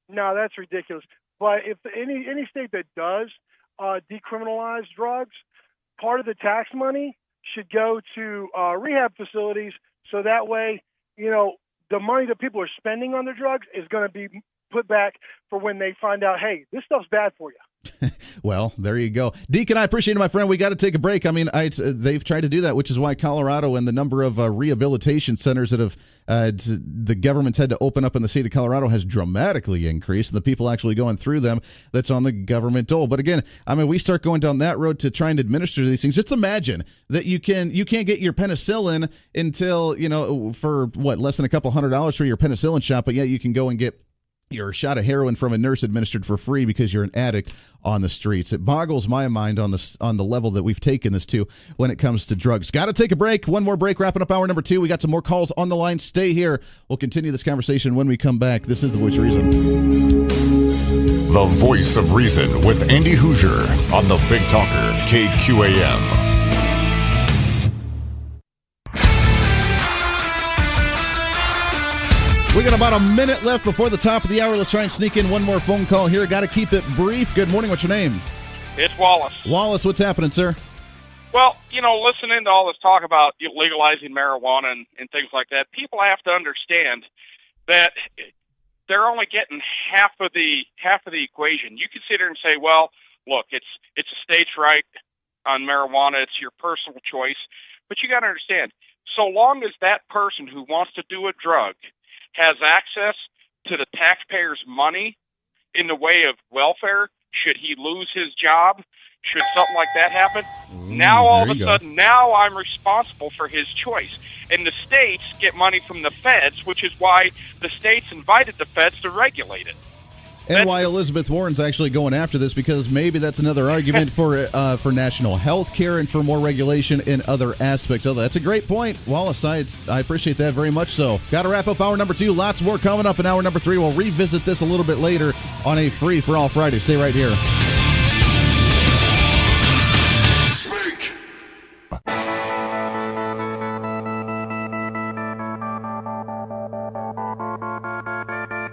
No, that's ridiculous. But if any state that does decriminalize drugs, part of the tax money should go to rehab facilities, so that way, the money that people are spending on their drugs is going to be put back for when they find out, hey, this stuff's bad for you. Well, there you go. Deacon, I appreciate it, my friend. We got to take a break. I mean, they've tried to do that, which is why Colorado and the number of rehabilitation centers that have the government's had to open up in the state of Colorado has dramatically increased. The people actually going through them, that's on the government dole. But again, I mean, we start going down that road to try and administer these things. Just imagine that you can't get your penicillin until, for what, less than a couple $100 for your penicillin shot, but yet you can go and get your shot of heroin from a nurse administered for free because you're an addict on the streets. It boggles my mind on the level that we've taken this to when it comes to drugs. Got to take a break. One more break, wrapping up hour number 2. We got some more calls on the line. Stay here. We'll continue this conversation when we come back. This is The Voice of Reason. The Voice of Reason with Andy Hoosier on the Big Talker, KQAM. We got about a minute left before the top of the hour. Let's try and sneak in one more phone call here. Got to keep it brief. Good morning. What's your name? It's Wallace. Wallace, what's happening, sir? Well, listening to all this talk about legalizing marijuana and things like that, people have to understand that they're only getting half of the equation. You can sit here and say, well, look, it's a state's right on marijuana. It's your personal choice. But you got to understand, so long as that person who wants to do a drug has access to the taxpayers' money in the way of welfare, should he lose his job, should something like that happen, now all of a sudden, now I'm responsible for his choice. And the states get money from the feds, which is why the states invited the feds to regulate it. And why Elizabeth Warren's actually going after this, because maybe that's another argument for national health care and for more regulation in other aspects of that. That's a great point, Wallace. I appreciate that very much so. Got to wrap up hour number 2. Lots more coming up in hour number 3. We'll revisit this a little bit later on a Free for All Friday. Stay right here.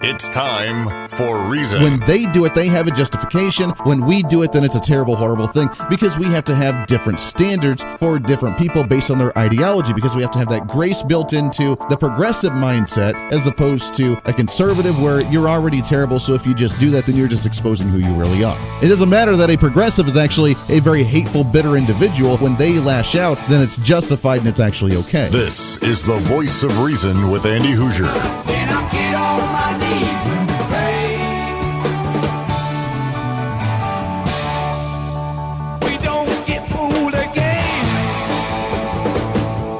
It's time for Reason. When they do it, they have a justification. When we do it, then it's a terrible, horrible thing, because we have to have different standards for different people based on their ideology, because we have to have that grace built into the progressive mindset as opposed to a conservative where you're already terrible, so if you just do that, then you're just exposing who you really are. It doesn't matter that a progressive is actually a very hateful, bitter individual. When they lash out, then it's justified and it's actually okay. This is The Voice of Reason with Andy Hoosier. When I get on my knees and pray, we don't get fooled again.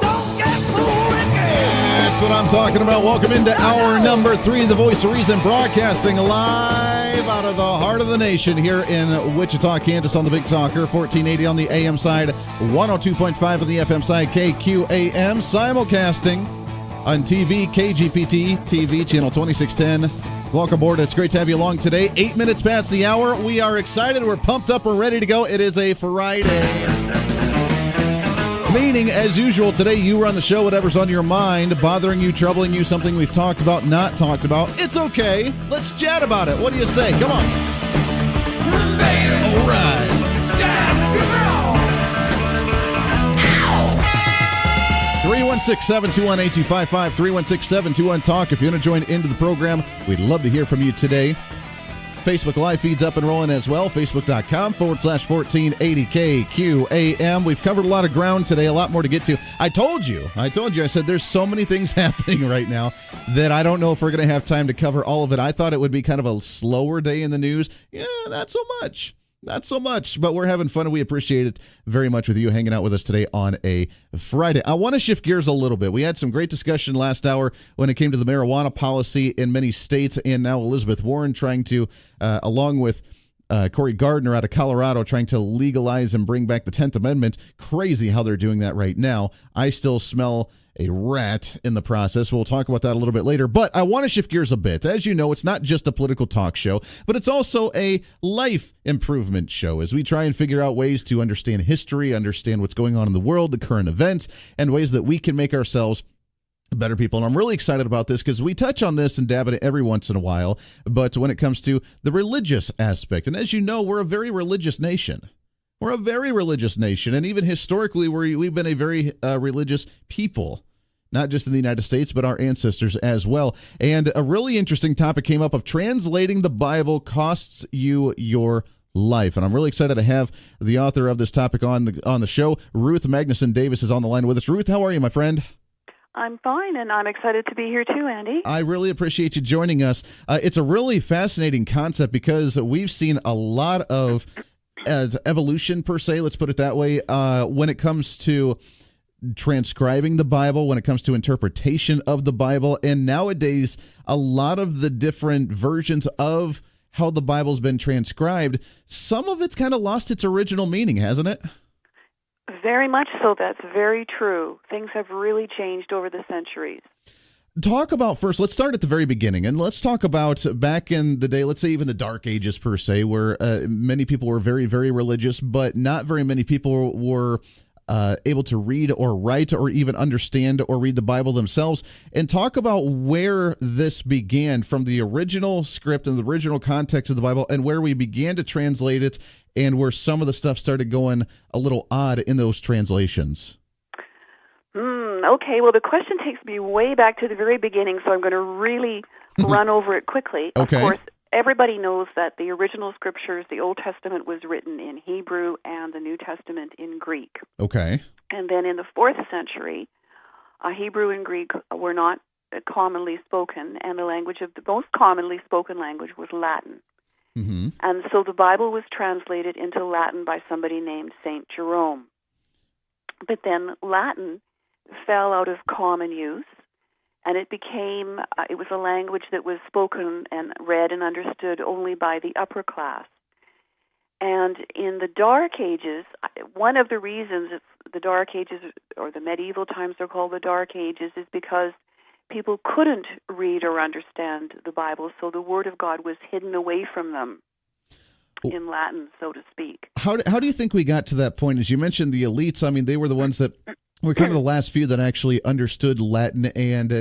Don't get fooled again. That's what I'm talking about. Welcome into hour number 3, The Voice of Reason, broadcasting live out of the heart of the nation here in Wichita, Kansas on the Big Talker, 1480 on the AM side, 102.5 on the FM side, KQAM, simulcasting on TV, KGPT TV, channel 2610. Welcome aboard. It's great to have you along today. 8 minutes past the hour. We are excited. We're pumped up. We're ready to go. It is a Friday. Meaning, as usual, today you run the show. Whatever's on your mind, bothering you, troubling you, something we've talked about, not talked about, it's okay. Let's chat about it. What do you say? Come on. All right. 316-721-8255, 316-721-TALK. If you want to join into the program, we'd love to hear from you today. Facebook Live feeds up and rolling as well, facebook.com/1480KQAM. We've covered a lot of ground today, a lot more to get to. I told you, I said there's so many things happening right now that I don't know if we're going to have time to cover all of it. I thought it would be kind of a slower day in the news. Yeah, not so much. Not so much, but we're having fun, and we appreciate it very much with you hanging out with us today on a Friday. I want to shift gears a little bit. We had some great discussion last hour when it came to the marijuana policy in many states, and now Elizabeth Warren trying to, along with Cory Gardner out of Colorado, trying to legalize and bring back the 10th Amendment. Crazy how they're doing that right now. I still smell a rat in the process. We'll talk about that a little bit later, but I want to shift gears a bit. As you know, it's not just a political talk show, but it's also a life improvement show as we try and figure out ways to understand history, understand what's going on in the world, the current events, and ways that we can make ourselves better people. And I'm really excited about this because we touch on this and dab at it every once in a while, but when it comes to the religious aspect, and as you know, we're a very religious nation. We're a very religious nation, and even historically, we've been a very religious people. Not just in the United States, but our ancestors as well. And a really interesting topic came up of translating the Bible costs you your life. And I'm really excited to have the author of this topic on the show. Ruth Davis is on the line with us. Ruth, how are you, my friend? I'm fine, and I'm excited to be here too, Andy. I really appreciate you joining us. It's a really fascinating concept because we've seen a lot of evolution, per se, let's put it that way, when it comes to transcribing the Bible, when it comes to interpretation of the Bible, and nowadays a lot of the different versions of how the Bible's been transcribed, some of it's kind of lost its original meaning, hasn't it? Very much so. That's very true. Things have really changed over the centuries. Talk about first, let's start at the very beginning, and let's talk about back in the day, let's say even the Dark Ages per se, where many people were very, very religious, but not very many people were able to read or write or even understand or read the Bible themselves, and talk about where this began from the original script and the original context of the Bible and where we began to translate it and where some of the stuff started going a little odd in those translations. Okay, well, the question takes me way back to the very beginning, so I'm going to really run over it quickly. Okay. Of course, everybody knows that the original scriptures, the Old Testament, was written in Hebrew and the New Testament in Greek. Okay. And then in the 4th century, Hebrew and Greek were not commonly spoken, and the most commonly spoken language was Latin. Mm-hmm. And so the Bible was translated into Latin by somebody named St. Jerome. But then Latin fell out of common use, and it became, it was a language that was spoken and read and understood only by the upper class. And in the Dark Ages, one of the reasons the Dark Ages, or the medieval times are called the Dark Ages, is because people couldn't read or understand the Bible, so the Word of God was hidden away from them in Latin, so to speak. How do you think we got to that point? As you mentioned, the elites, I mean, they were the ones that were kind of the last few that actually understood Latin, and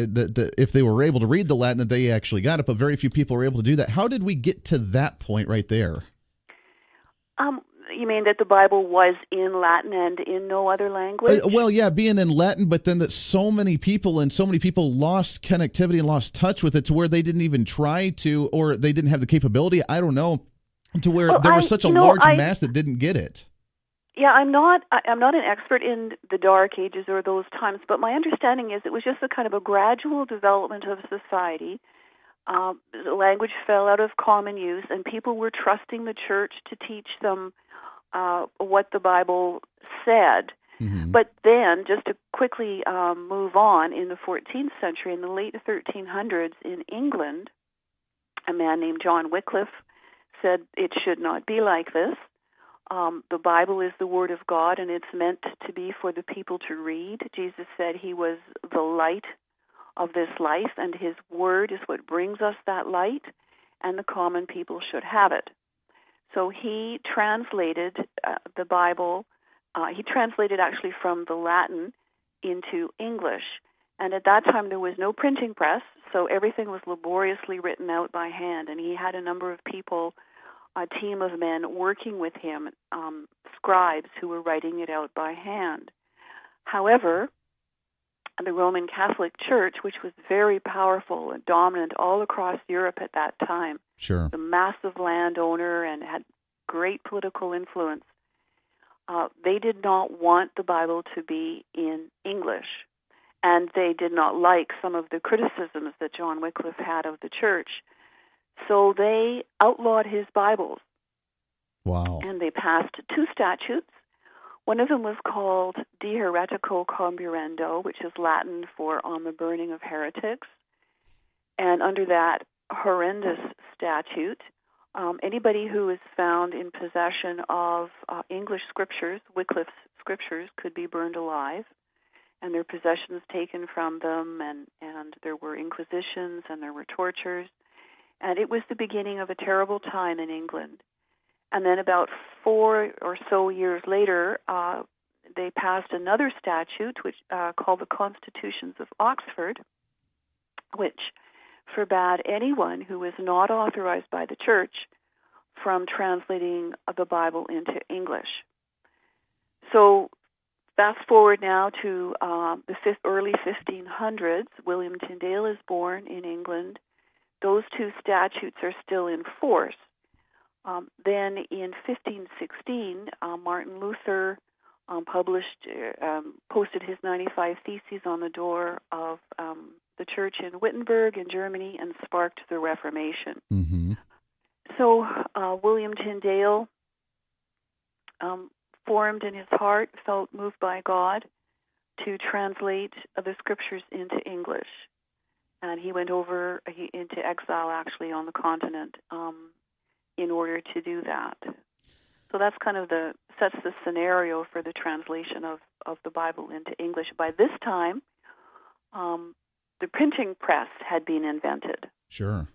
if they were able to read the Latin, that they actually got it, but very few people were able to do that. How did we get to that point right there? You mean that the Bible was in Latin and in no other language? Well, yeah, being in Latin, but then that so many people lost connectivity and lost touch with it to where they didn't even try to, or they didn't have the capability, I don't know, to where there was such a large mass that didn't get it. Yeah, I'm not an expert in the Dark Ages or those times, but my understanding is it was just a kind of a gradual development of society. The language fell out of common use, and people were trusting the church to teach them what the Bible said. Mm-hmm. But then, just to quickly move on, in the 14th century, in the late 1300s in England, a man named John Wycliffe said it should not be like this. The Bible is the Word of God, and it's meant to be for the people to read. Jesus said he was the light of this life, and his Word is what brings us that light, and the common people should have it. So he translated the Bible. He translated actually from the Latin into English. And at that time there was no printing press, so everything was laboriously written out by hand. And he had a number of people, a team of men working with him, scribes who were writing it out by hand. However, the Roman Catholic Church, which was very powerful and dominant all across Europe at that time, sure, the massive landowner and had great political influence, they did not want the Bible to be in English. And they did not like some of the criticisms that John Wycliffe had of the church. So they outlawed his Bibles. Wow. And they passed 2 statutes. One of them was called De Heretico Comburendo, which is Latin for on the burning of heretics. And under that horrendous statute, anybody who is found in possession of English scriptures, Wycliffe's scriptures, could be burned alive, and their possessions taken from them, and there were inquisitions and there were tortures. And it was the beginning of a terrible time in England. And then about 4 or so years later, they passed another statute, which called the Constitutions of Oxford, which forbade anyone who was not authorized by the church from translating the Bible into English. So fast forward now to the early 1500s. William Tyndale is born in England. Those 2 statutes are still in force. Then in 1516, Martin Luther posted his 95 Theses on the door of the church in Wittenberg in Germany and sparked the Reformation. Mm-hmm. So William Tyndale formed in his heart, felt moved by God to translate the scriptures into English. And he went over into exile, actually, on the continent in order to do that. So that's kind of sets the scenario for the translation of the Bible into English. By this time, the printing press had been invented. Sure.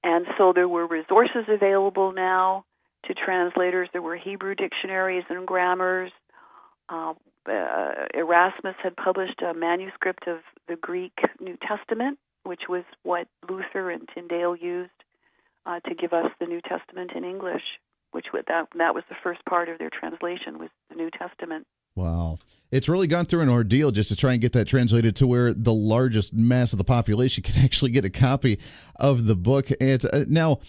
And so there were resources available now to translators. There were Hebrew dictionaries and grammars. Erasmus had published a manuscript of the Greek New Testament, which was what Luther and Tyndale used to give us the New Testament in English, that was the first part of their translation, was the New Testament. Wow. It's really gone through an ordeal just to try and get that translated to where the largest mass of the population can actually get a copy of the book. And now,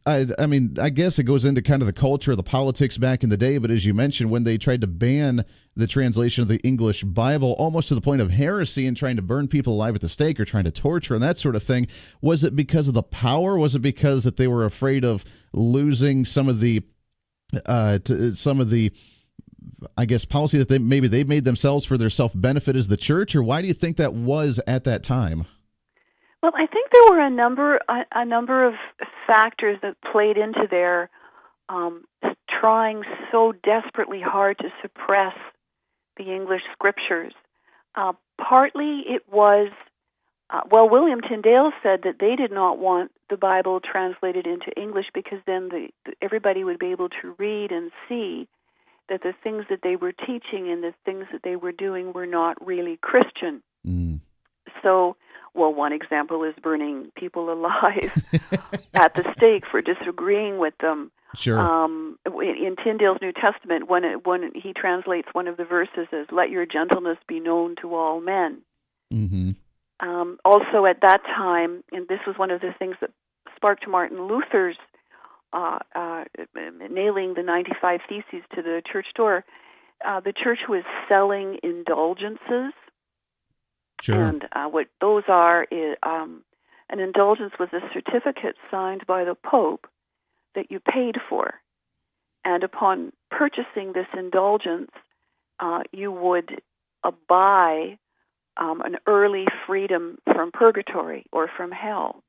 I mean, I guess it goes into kind of the culture, the politics back in the day, but as you mentioned, when they tried to ban the translation of the English Bible, almost to the point of heresy and trying to burn people alive at the stake or trying to torture and that sort of thing, was it because of the power? Was it because that they were afraid of losing some of the I guess, policy that they made themselves for their self-benefit as the church? Or why do you think that was at that time? Well, I think there were a number of factors that played into their trying so desperately hard to suppress the English scriptures. Partly it was, William Tyndale said that they did not want the Bible translated into English because then everybody would be able to read and see that the things that they were teaching and the things that they were doing were not really Christian. Mm. So, one example is burning people alive at the stake for disagreeing with them. Sure. In Tyndale's New Testament, when he translates one of the verses as "Let your gentleness be known to all men." Mm-hmm. Also, at that time, and this was one of the things that sparked Martin Luther's nailing the 95 Theses to the church door, the church was selling indulgences. Sure. And what those are is an indulgence was a certificate signed by the Pope that you paid for. And upon purchasing this indulgence, you would buy an early freedom from purgatory or from hell.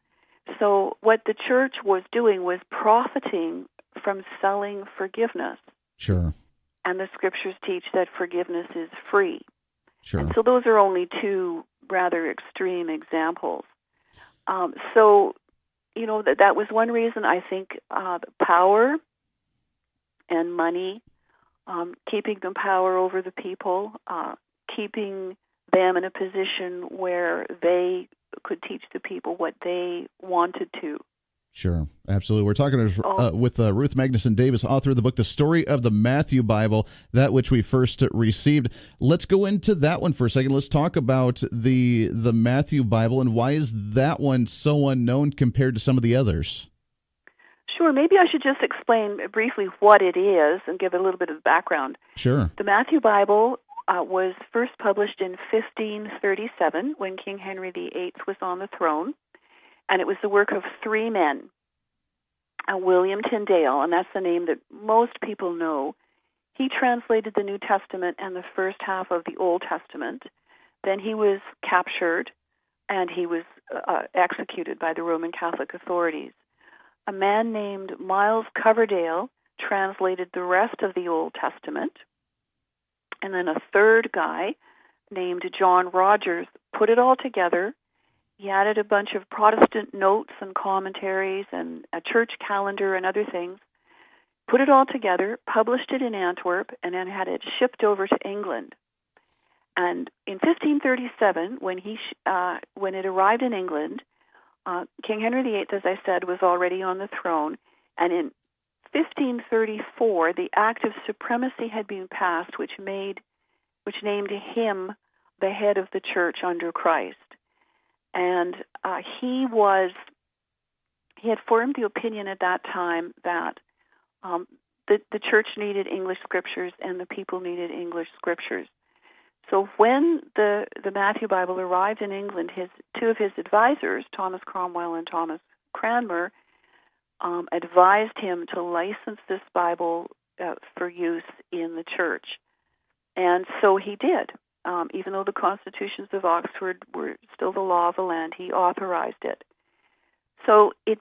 So what the church was doing was profiting from selling forgiveness. Sure. And the scriptures teach that forgiveness is free. Sure. And so those are only two rather extreme examples. That was one reason. I think the power and money, keeping the power over the people, keeping them in a position where they could teach the people what they wanted to. Sure, absolutely. We're talking with Ruth Davis, author of the book, The Story of the Matthew Bible, that which we first received. Let's go into that one for a second. Let's talk about the Matthew Bible, and why is that one so unknown compared to some of the others? Sure. Maybe I should just explain briefly what it is and give it a little bit of background. Sure. The Matthew Bible was first published in 1537 when King Henry VIII was on the throne. And it was the work of three men, William Tyndale, and that's the name that most people know. He translated the New Testament and the first half of the Old Testament. Then he was captured, and he was executed by the Roman Catholic authorities. A man named Miles Coverdale translated the rest of the Old Testament. And then a third guy named John Rogers put it all together. He added a bunch of Protestant notes and commentaries and a church calendar and other things, put it all together, published it in Antwerp, and then had it shipped over to England. And in 1537, when it arrived in England, King Henry VIII, as I said, was already on the throne. And in 1534, the Act of Supremacy had been passed, which named him the head of the church under Christ. And he had formed the opinion at that time that The church needed English scriptures, and the people needed English scriptures. So when the Matthew Bible arrived in England, two of his advisors, Thomas Cromwell and Thomas Cranmer, advised him to license this Bible for use in the church. And so he did. Even though the constitutions of Oxford were still the law of the land, he authorized it. So it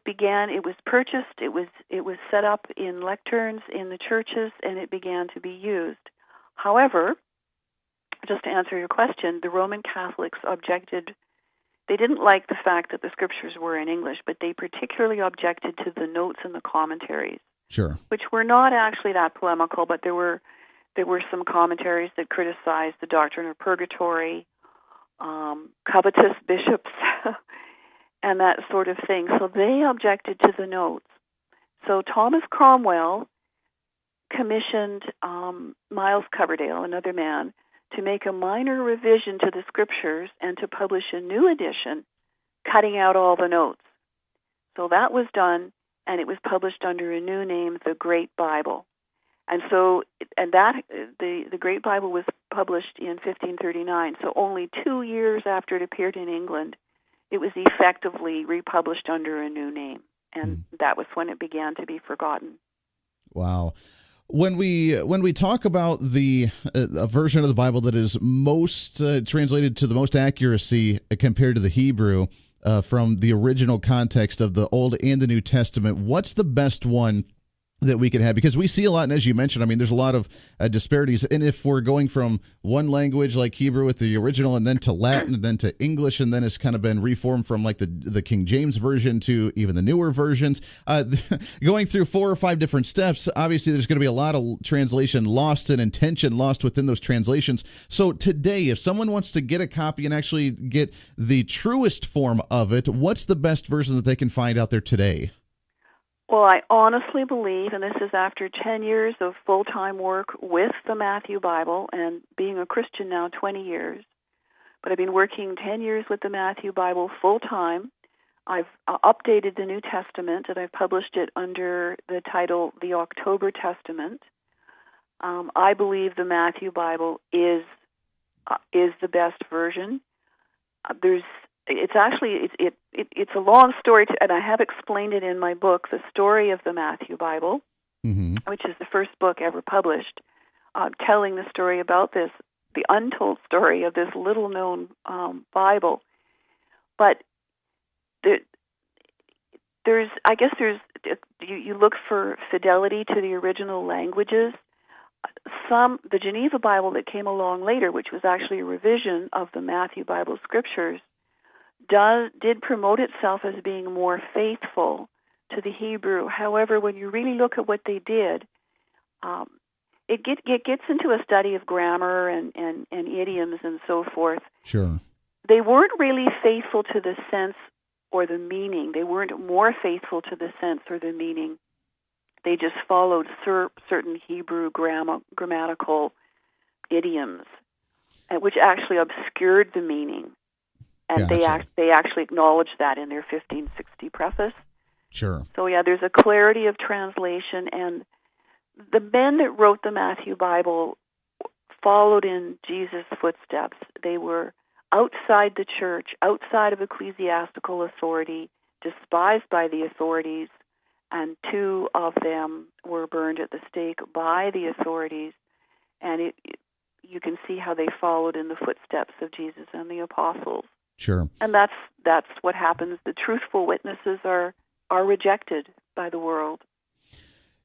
was purchased, it was set up in lecterns in the churches, and it began to be used. However, just to answer your question, the Roman Catholics objected. They didn't like the fact that the scriptures were in English, but they particularly objected to the notes and the commentaries. Sure. Which were not actually that polemical, but there were some commentaries that criticized the doctrine of purgatory, covetous bishops, and that sort of thing. So they objected to the notes. So Thomas Cromwell commissioned Miles Coverdale, another man, to make a minor revision to the scriptures and to publish a new edition, cutting out all the notes. So that was done, and it was published under a new name, the Great Bible. And the Great Bible was published in 1539. So only 2 years after it appeared in England, it was effectively republished under a new name, and that was when it began to be forgotten. Wow. When we talk about a version of the Bible that is most translated to the most accuracy compared to the Hebrew from the original context of the Old and the New Testament, what's the best one that we can have? Because we see a lot, and as you mentioned, I mean, there's a lot of disparities. And if we're going from one language like Hebrew with the original, and then to Latin, and then to English, and then it's kind of been reformed from like the King James version to even the newer versions, going through 4 or 5 different steps, obviously there's going to be a lot of translation lost and intention lost within those translations. So today, if someone wants to get a copy and actually get the truest form of it, what's the best version that they can find out there today? Well, I honestly believe, and this is after 10 years of full-time work with the Matthew Bible and being a Christian now 20 years, but I've been working 10 years with the Matthew Bible full-time. I've updated the New Testament, and I've published it under the title The October Testament. I believe the Matthew Bible is the best version. It's a long story, and I have explained it in my book, The Story of the Matthew Bible, which is the first book ever published, telling the story about the untold story of this little-known Bible. But you look for fidelity to the original languages. The Geneva Bible that came along later, which was actually a revision of the Matthew Bible scriptures, did promote itself as being more faithful to the Hebrew. However, when you really look at what they did, it gets into a study of grammar and idioms and so forth. Sure. They weren't really faithful to the sense or the meaning. They weren't more faithful to the sense or the meaning. They just followed certain Hebrew grammatical idioms, which actually obscured the meaning. And gotcha. they actually acknowledge that in their 1560 preface. Sure. So yeah, there's a clarity of translation, and the men that wrote the Matthew Bible followed in Jesus' footsteps. They were outside the church, outside of ecclesiastical authority, despised by the authorities, and 2 of them were burned at the stake by the authorities. And you can see how they followed in the footsteps of Jesus and the apostles. Sure. And that's what happens. The truthful witnesses are rejected by the world.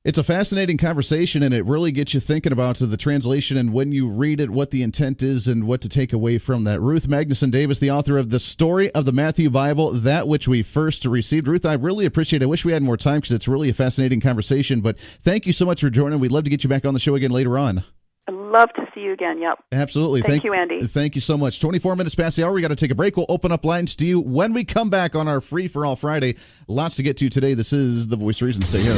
It's a fascinating conversation, and it really gets you thinking about the translation and when you read it, what the intent is and what to take away from that. Ruth Davis, the author of The Story of the Matthew Bible, that which we first received. Ruth, I really appreciate it. I wish we had more time because it's really a fascinating conversation, but thank you so much for joining. We'd love to get you back on the show again later on. I'd love to see you again, yep. Absolutely. Thank you, Andy. Thank you so much. 24 minutes past the hour. We got to take a break. We'll open up lines to you when we come back on our Free for All Friday. Lots to get to today. This is The Voice of Reason. Stay here.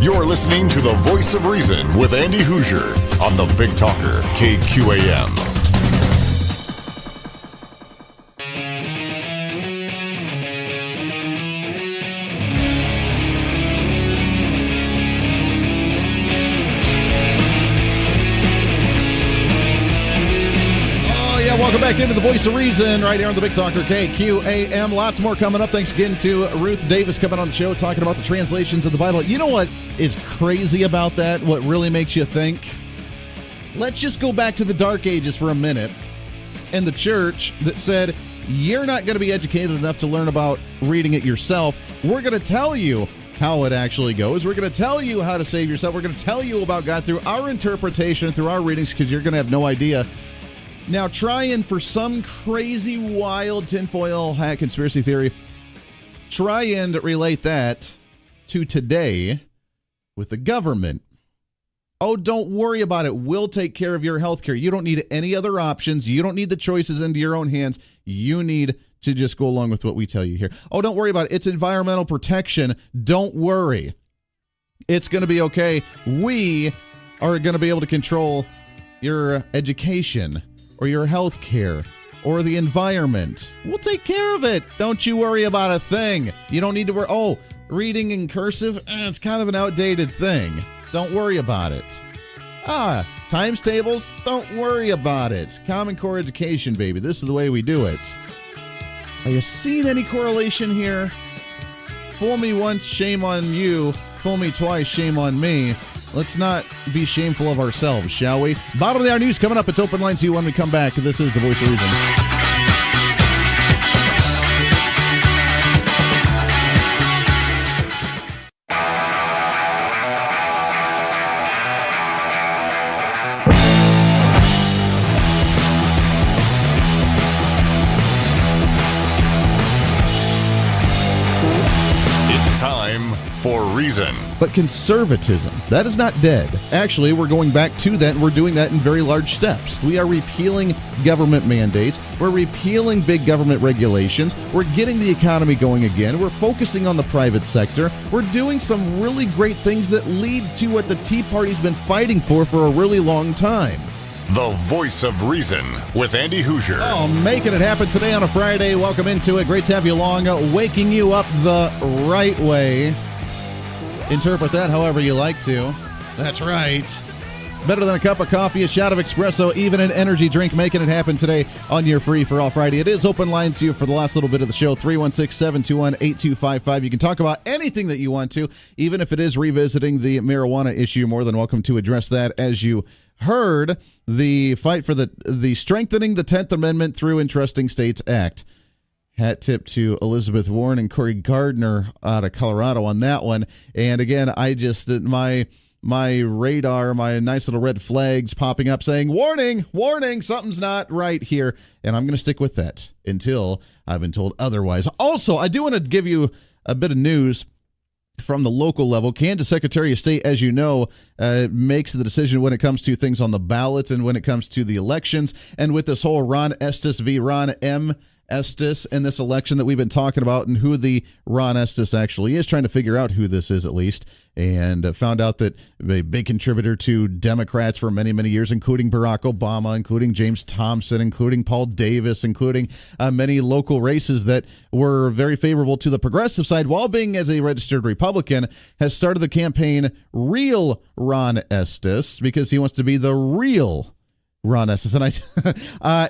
You're listening to The Voice of Reason with Andy Hoosier on the Big Talker, KQAM. into the Voice of Reason right here on the Big Talker KQAM. Lots more coming up. Thanks again to Ruth Davis coming on the show talking about the translations of the Bible. You know what is crazy about that? What really makes you think? Let's just go back to the Dark Ages for a minute and the church that said, you're not going to be educated enough to learn about reading it yourself. We're going to tell you how it actually goes. We're going to tell you how to save yourself. We're going to tell you about God through our interpretation, through our readings, because you're going to have no idea. Now, trying for some crazy, wild tinfoil hat conspiracy theory, try and relate that to today with the government. Oh, don't worry about it. We'll take care of your health care. You don't need any other options. You don't need the choices into your own hands. You need to just go along with what we tell you here. Oh, don't worry about it. It's environmental protection. Don't worry. It's going to be okay. We are going to be able to control your education or your health care or the environment. We'll take care of it. Don't you worry about a thing. You don't need to worry. Oh, reading in cursive, it's kind of an outdated thing. Don't worry about it. Times tables, don't worry about it. Common Core education, baby. This is the way we do it. Are you seeing any correlation here? Fool me once, shame on you. Fool me twice, shame on me. Let's not be shameful of ourselves, shall we? Bottom of the hour news coming up. It's Open Line to you when we come back. This is the Voice of Reason. For Reason. But conservatism, that is not dead. Actually, we're going back to that, and we're doing that in very large steps. We are repealing government mandates. We're repealing big government regulations. We're getting the economy going again. We're focusing on the private sector. We're doing some really great things that lead to what the Tea Party's been fighting for a really long time. The Voice of Reason with Andy Hoosier. Oh, making it happen today on a Friday. Welcome into it. Great to have you along. Waking you up the right way. Interpret that however you like to. That's right. Better than a cup of coffee, a shot of espresso, even an energy drink. Making it happen today on your Free for All Friday. It is open lines to you for the last little bit of the show. 316-721-8255. You can talk about anything that you want to, even if it is revisiting the marijuana issue. More than welcome to address that. As you heard, the fight for the strengthening the 10th Amendment through Interesting States Act. Hat tip to Elizabeth Warren and Cory Gardner out of Colorado on that one. And again, I just, my radar, my nice little red flags popping up saying, warning, warning, something's not right here. And I'm going to stick with that until I've been told otherwise. Also, I do want to give you a bit of news from the local level. Kansas Secretary of State, as you know, makes the decision when it comes to things on the ballot and when it comes to the elections. And with this whole Ron Estes v. Ron M. Estes in this election that we've been talking about and who the Ron Estes actually is, trying to figure out who this is at least, and found out that a big contributor to Democrats for many, many years, including Barack Obama, including James Thompson, including Paul Davis, including many local races that were very favorable to the progressive side while being as a registered Republican, has started the campaign Real Ron Estes because he wants to be the real Ron Estes, and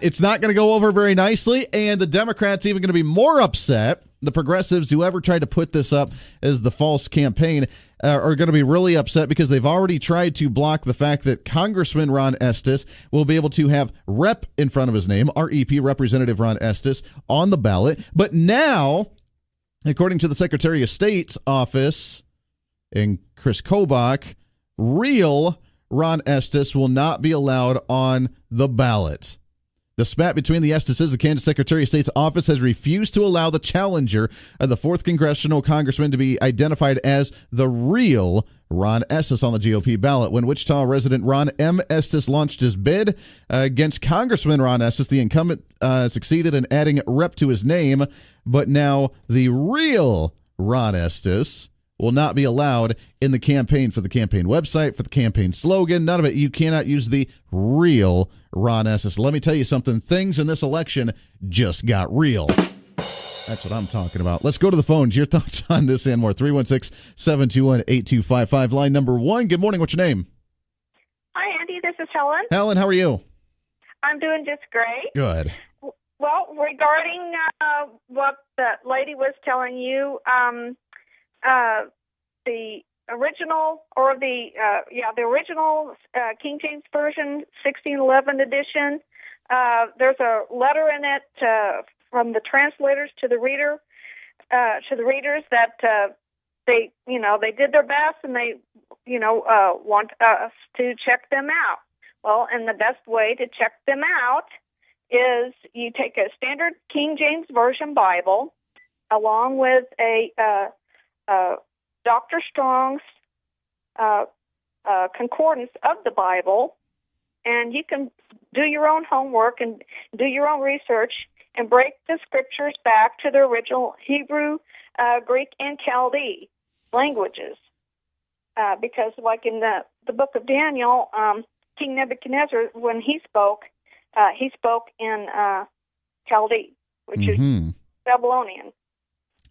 it's not going to go over very nicely, and the Democrats even going to be more upset. The progressives, whoever tried to put this up as the false campaign, are going to be really upset because they've already tried to block the fact that Congressman Ron Estes will be able to have Rep in front of his name, REP, Representative Ron Estes, on the ballot. But now, according to the Secretary of State's office and Chris Kobach, real Ron Estes will not be allowed on the ballot. The spat between the Esteses, the Kansas Secretary of State's office has refused to allow the challenger of the 4th Congressional Congressman to be identified as the real Ron Estes on the GOP ballot. When Wichita resident Ron M. Estes launched his bid against Congressman Ron Estes, the incumbent succeeded in adding Rep to his name, but now the real Ron Estes will not be allowed in the campaign, for the campaign website, for the campaign slogan, none of it. You cannot use the real Ron Estes. Let me tell you something. Things in this election just got real. That's what I'm talking about. Let's go to the phones. Your thoughts on this and more. 316-721-8255. Line number 1. Good morning. What's your name? Hi, Andy. This is Helen. Helen, how are you? I'm doing just great. Good. Well, regarding what the lady was telling you, the original the original King James Version, 1611 edition. There's a letter in it from the translators to the readers that they did their best and they want us to check them out. Well, and the best way to check them out is you take a standard King James Version Bible along with a Dr. Strong's concordance of the Bible, and you can do your own homework and do your own research and break the scriptures back to the original Hebrew, Greek, and Chaldee languages. Because like in the book of Daniel, King Nebuchadnezzar, when he spoke in Chaldee, which is Babylonian.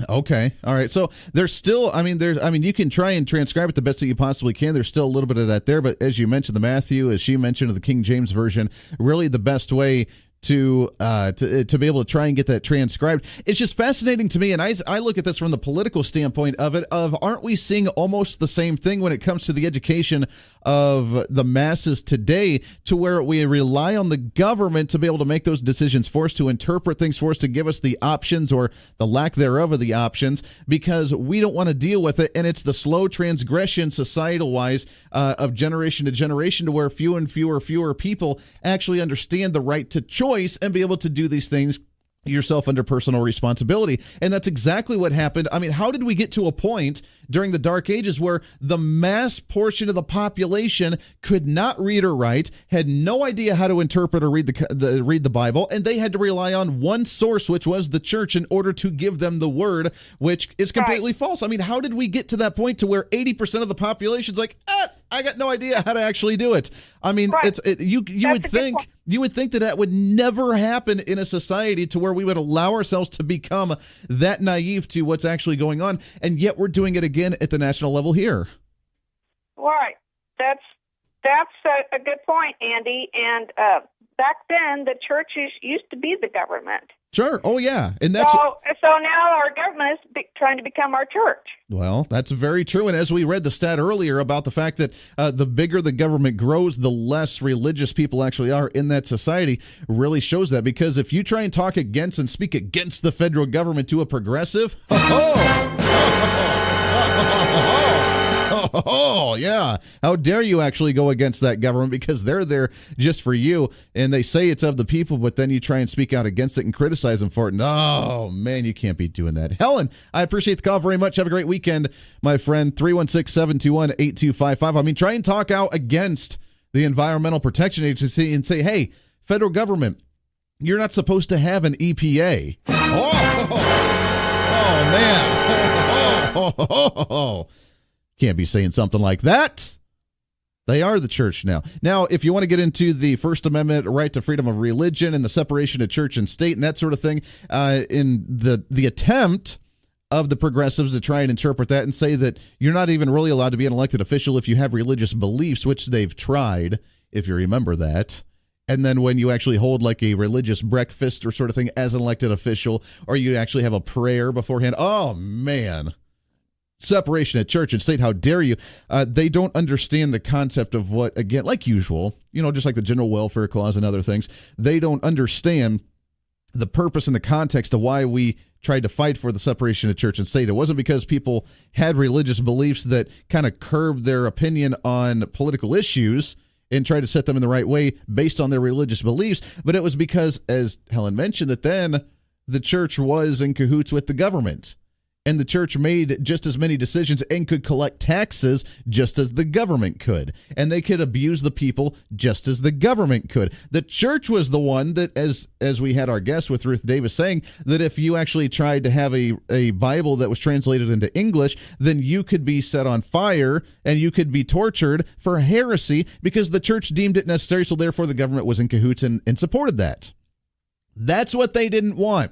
Okay. All right. So there's still, you can try and transcribe it the best that you possibly can. There's still a little bit of that there, but as you mentioned, the Matthew, as she mentioned, the King James Version, really the best way to be able to try and get that transcribed. It's just fascinating to me, and I look at this from the political standpoint of it, aren't we seeing almost the same thing when it comes to the education of the masses today, to where we rely on the government to be able to make those decisions for us, to interpret things for us, to give us the options or the lack thereof of the options, because we don't want to deal with it, and it's the slow transgression societal-wise of generation to generation, to where fewer and fewer people actually understand the right to choice and be able to do these things yourself under personal responsibility. And that's exactly what happened. I mean, how did we get to a point during the Dark Ages where the mass portion of the population could not read or write, had no idea how to interpret or read the Bible, and they had to rely on one source, which was the church, in order to give them the word, which is completely false? I mean, how did we get to that point to where 80% of the population's like, I got no idea how to actually do it? I mean, you would think that would never happen in a society to where we would allow ourselves to become that naive to what's actually going on, and yet we're doing it again at the national level here. Right. That's a good point, Andy. And back then, the churches used to be the government. Sure. Oh, yeah. And that's so now our government is trying to become our church. Well, that's very true. And as we read the stat earlier about the fact that the bigger the government grows, the less religious people actually are in that society, really shows that. Because if you try and talk against and speak against the federal government to a progressive, oh, yeah. How dare you actually go against that government, because they're there just for you, and they say it's of the people, but then you try and speak out against it and criticize them for it. And, oh, man, you can't be doing that. Helen, I appreciate the call very much. Have a great weekend, my friend. 316-721-8255. I mean, try and talk out against the Environmental Protection Agency and say, hey, federal government, you're not supposed to have an EPA. Oh man. Can't be saying something like that. They are the church now. Now, if you want to get into the First Amendment right to freedom of religion and the separation of church and state and that sort of thing, in the attempt of the progressives to try and interpret that and say that you're not even really allowed to be an elected official if you have religious beliefs, which they've tried, if you remember that. And then when you actually hold like a religious breakfast or sort of thing as an elected official, or you actually have a prayer beforehand, oh, man. Separation of church and state, how dare you? They don't understand the concept of what, again, like usual, just like the general welfare clause and other things, they don't understand the purpose and the context of why we tried to fight for the separation of church and state. It wasn't because people had religious beliefs that kind of curbed their opinion on political issues and tried to set them in the right way based on their religious beliefs, but it was because, as Helen mentioned, that then the church was in cahoots with the government. And the church made just as many decisions and could collect taxes just as the government could. And they could abuse the people just as the government could. The church was the one that, as we had our guest with Ruth Davis saying, that if you actually tried to have a Bible that was translated into English, then you could be set on fire and you could be tortured for heresy because the church deemed it necessary. So therefore the government was in cahoots and supported that. That's what they didn't want.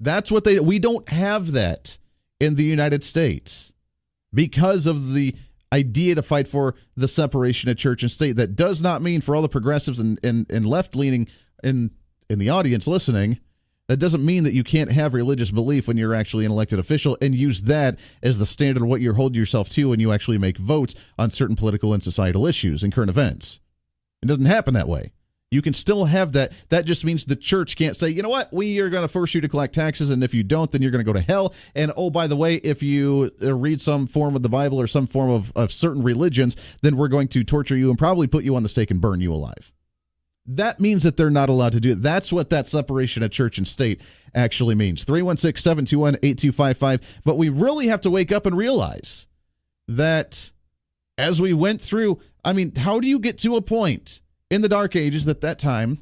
We don't have that in the United States because of the idea to fight for the separation of church and state. That does not mean for all the progressives and left-leaning and in the audience listening, that doesn't mean that you can't have religious belief when you're actually an elected official and use that as the standard of what you're holding yourself to when you actually make votes on certain political and societal issues and current events. It doesn't happen that way. You can still have that. That just means the church can't say, you know what, we are going to force you to collect taxes, and if you don't, then you're going to go to hell. And, oh, by the way, if you read some form of the Bible or some form of certain religions, then we're going to torture you and probably put you on the stake and burn you alive. That means that they're not allowed to do it. That's what that separation of church and state actually means. 316-721-8255. But we really have to wake up and realize that as we went through, I mean, how do you get to a point in the Dark Ages at that time,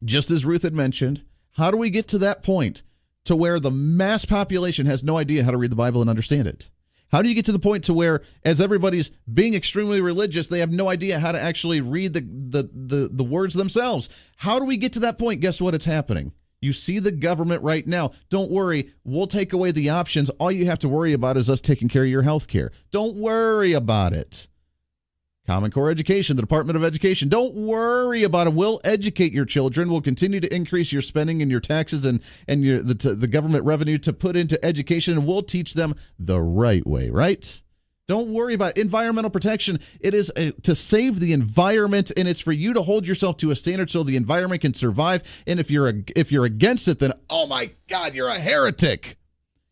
just as Ruth had mentioned, how do we get to that point to where the mass population has no idea how to read the Bible and understand it? How do you get to the point to where, as everybody's being extremely religious, they have no idea how to actually read the words themselves? How do we get to that point? Guess what? It's happening. You see the government right now. Don't worry. We'll take away the options. All you have to worry about is us taking care of your health care. Don't worry about it. Common Core Education, the Department of Education. Don't worry about it. We'll educate your children. We'll continue to increase your spending and your taxes and the government revenue to put into education, and we'll teach them the right way, right? Don't worry about environmental protection. It is to save the environment, and it's for you to hold yourself to a standard so the environment can survive. And if you're against it, then, oh my God, you're a heretic.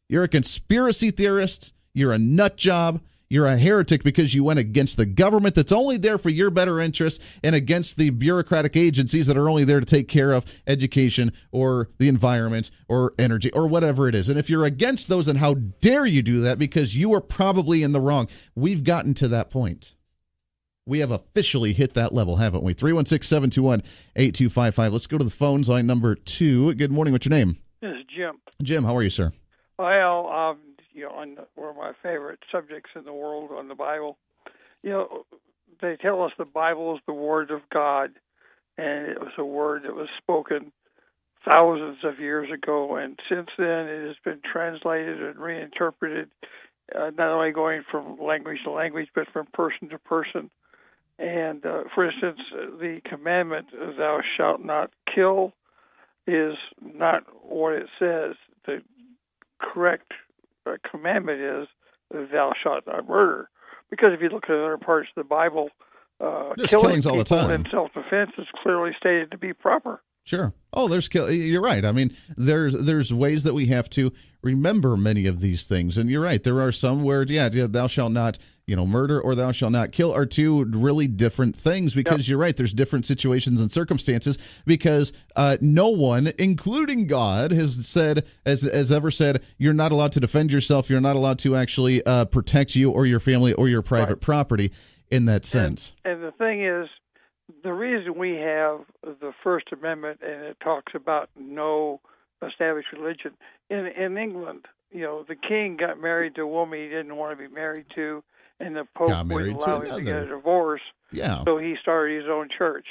You're a conspiracy theorist. You're a nut job. You're a heretic because you went against the government that's only there for your better interests and against the bureaucratic agencies that are only there to take care of education or the environment or energy or whatever it is. And if you're against those, then how dare you do that, because you are probably in the wrong. We've gotten to that point. We have officially hit that level, haven't we? 316-721-8255. Let's go to the phones. Line number 2. Good morning. What's your name? This is Jim. Jim, how are you, sir? Well, on one of my favorite subjects in the world, on the Bible, they tell us the Bible is the Word of God, and it was a word that was spoken thousands of years ago, and since then it has been translated and reinterpreted, not only going from language to language, but from person to person. And, for instance, the commandment, thou shalt not kill, is not what it says. The correct commandment is thou shalt not murder, because if you look at other parts of the Bible, killing all the people time in self-defense is clearly stated to be proper. Sure. Oh, you're right. I mean, there's ways that we have to remember many of these things, and you're right. There are some where, thou shalt not, murder or thou shalt not kill are two really different things, because You're right. There's different situations and circumstances, because no one, including God, has ever said you're not allowed to defend yourself. You're not allowed to actually protect you or your family or your private property in that sense. And the thing is, the reason we have the First Amendment, and it talks about no established religion, in England, the king got married to a woman he didn't want to be married to, and the Pope wouldn't allow him to get a divorce. Yeah. So he started his own church.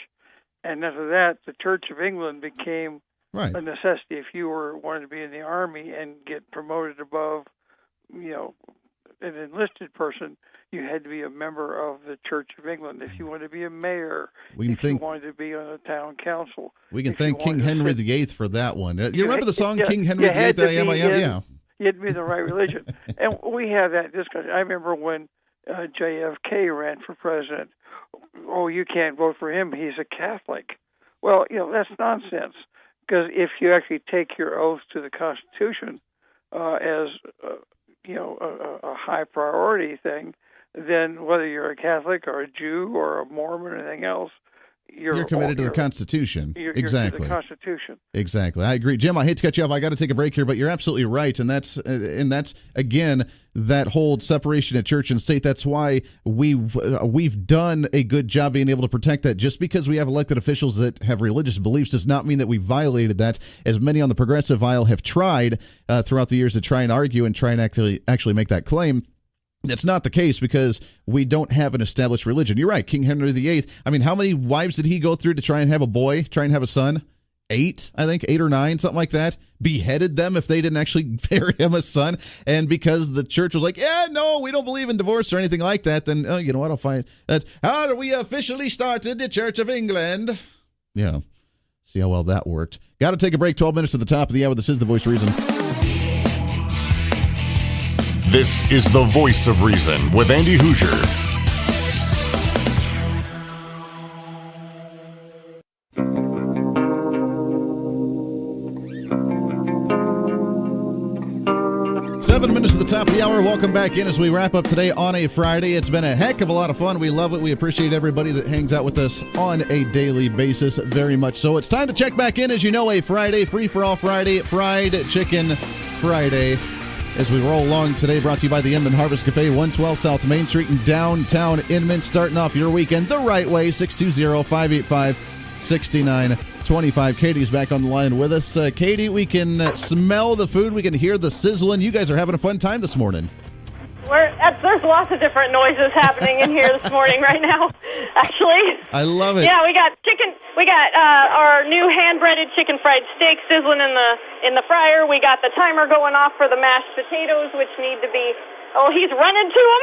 And after that, the Church of England became a necessity. If you wanted to be in the army and get promoted above, an enlisted person, you had to be a member of the Church of England. If you wanted to be a mayor, you wanted to be on a town council. We can thank King Henry VIII for that one. You remember the song King Henry VIII? I am. Yeah. You had to be in the right religion. And we have that discussion. I remember when JFK ran for president. Oh, you can't vote for him. He's a Catholic. Well, that's nonsense. Because if you actually take your oath to the Constitution as a high priority thing, then whether you're a Catholic or a Jew or a Mormon or anything else, you're committed to the Constitution. Exactly. To the Constitution. Exactly. I agree. Jim, I hate to cut you off. I got to take a break here, but you're absolutely right. And that's again, that whole separation of church and state. That's why we've done a good job being able to protect that. Just because we have elected officials that have religious beliefs does not mean that we violated that, as many on the progressive aisle have tried throughout the years to try and argue and try and actually make that claim. That's not the case, because we don't have an established religion. You're right, King Henry VIII. I mean, how many wives did he go through to try and have a boy, try and have a son? 8, I think, 8 or 9, something like that. Beheaded them if they didn't actually bear him a son. And because the church was like, no, we don't believe in divorce or anything like that, then, you know what, I'll find that. How do we officially started the Church of England? Yeah. See how well that worked. Got to take a break. 12 minutes to the top of the hour. This is The Voice of Reason. This is The Voice of Reason with Andy Hoosier. Seven minutes to the top of the hour. Welcome back in as we wrap up today on a Friday. It's been a heck of a lot of fun. We love it. We appreciate everybody that hangs out with us on a daily basis very much so. It's time to check back in. As you know, a Friday, free-for-all Friday, fried chicken Friday. As we roll along today, brought to you by the Inman Harvest Cafe, 112 South Main Street in downtown Inman. Starting off your weekend the right way, 620-585-6925. Katie's back on the line with us. Katie, we can smell the food. We can hear the sizzling. You guys are having a fun time this morning. There's lots of different noises happening in here this morning right now, actually. I love it. Yeah, we got chicken. We got our new hand-breaded chicken fried steak sizzling in the fryer. We got the timer going off for the mashed potatoes, which need to be. Oh, he's running to them.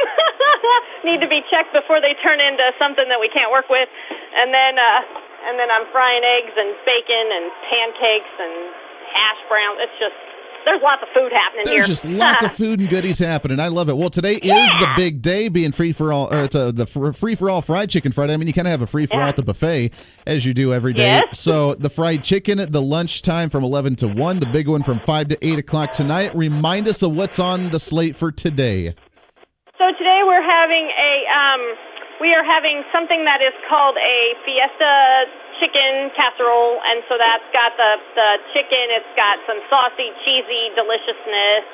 Need to be checked before they turn into something that we can't work with. And then I'm frying eggs and bacon and pancakes and hash browns. It's just. There's lots of food happening here. There's just lots of food and goodies happening. I love it. Well, today is the big day, being free-for-all, or it's the free-for-all fried chicken Friday. I mean, you kind of have a free-for-all at the buffet, as you do every day. Yes. So the fried chicken at the lunchtime from 11 to 1, the big one from 5 to 8 o'clock tonight. Remind us of what's on the slate for today. So today we're having we are having something that is called a fiesta chicken casserole, and so that's got the chicken, it's got some saucy, cheesy deliciousness.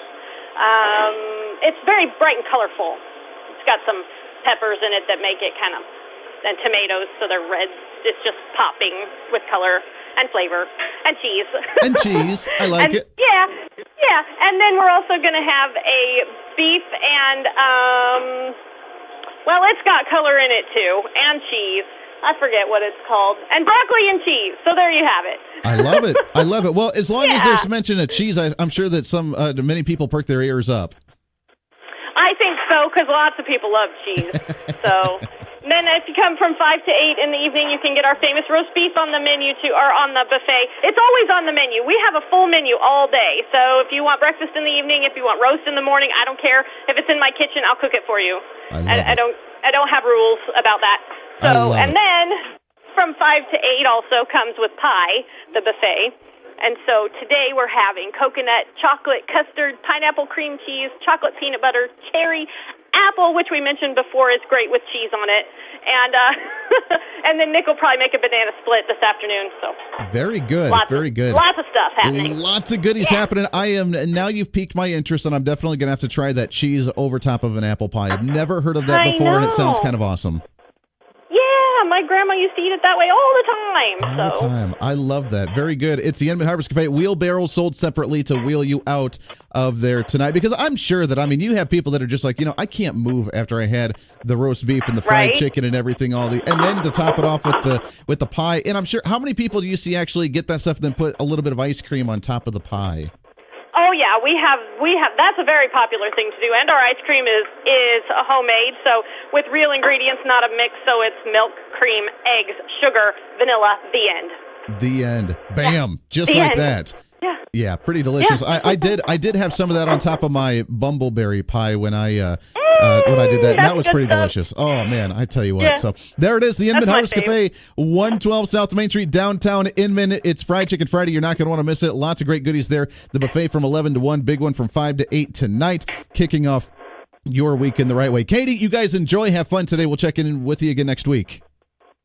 It's very bright and colorful. It's got some peppers in it that make it kind of, and tomatoes, so they're red. It's just popping with color and flavor and cheese. And cheese. I like it. Yeah. And then we're also going to have a beef and, it's got color in it too, and cheese. I forget what it's called. And broccoli and cheese. So there you have it. I love it. I love it. Well, as long as there's mention of cheese, I'm sure that many people perk their ears up. I think so, because lots of people love cheese. So then if you come from 5 to 8 in the evening, you can get our famous roast beef on the menu or on the buffet. It's always on the menu. We have a full menu all day. So if you want breakfast in the evening, if you want roast in the morning, I don't care. If it's in my kitchen, I'll cook it for you. I don't have rules about that. So, and then from 5 to 8 also comes with pie, the buffet. And so today we're having coconut, chocolate, custard, pineapple cream cheese, chocolate peanut butter, cherry, apple, which we mentioned before is great with cheese on it. And and then Nick will probably make a banana split this afternoon. So very good, very good. Lots of stuff happening. Lots of goodies happening. Now you've piqued my interest, and I'm definitely going to have to try that cheese over top of an apple pie. I've never heard of that before, and it sounds kind of awesome. Yeah, my grandma used to eat it that way all the time. All the time. I love that. Very good. It's the Inman Harvest Cafe. Wheelbarrows sold separately to wheel you out of there tonight, because I'm sure that, you have people that are just like, I can't move after I had the roast beef and the fried chicken and everything, and then to top it off with the pie. And I'm sure, how many people do you see actually get that stuff and then put a little bit of ice cream on top of the pie? Oh yeah, we have. That's a very popular thing to do, and our ice cream is homemade, so with real ingredients, not a mix. So it's milk, cream, eggs, sugar, vanilla. The end. The end. Bam! Just like that. Yeah. Yeah, pretty delicious. Yeah. I did have some of that on top of my bumbleberry pie when I did that. And that was pretty delicious. Oh man, I tell you what. Yeah. So there it is, the Inman Harvest Cafe, 112 South Main Street, downtown Inman. It's Fried Chicken Friday. You're not going to want to miss it. Lots of great goodies there. The buffet from 11 to 1, big one from 5 to 8 tonight, kicking off your weekend the right way. Katie, you guys enjoy, have fun today. We'll check in with you again next week.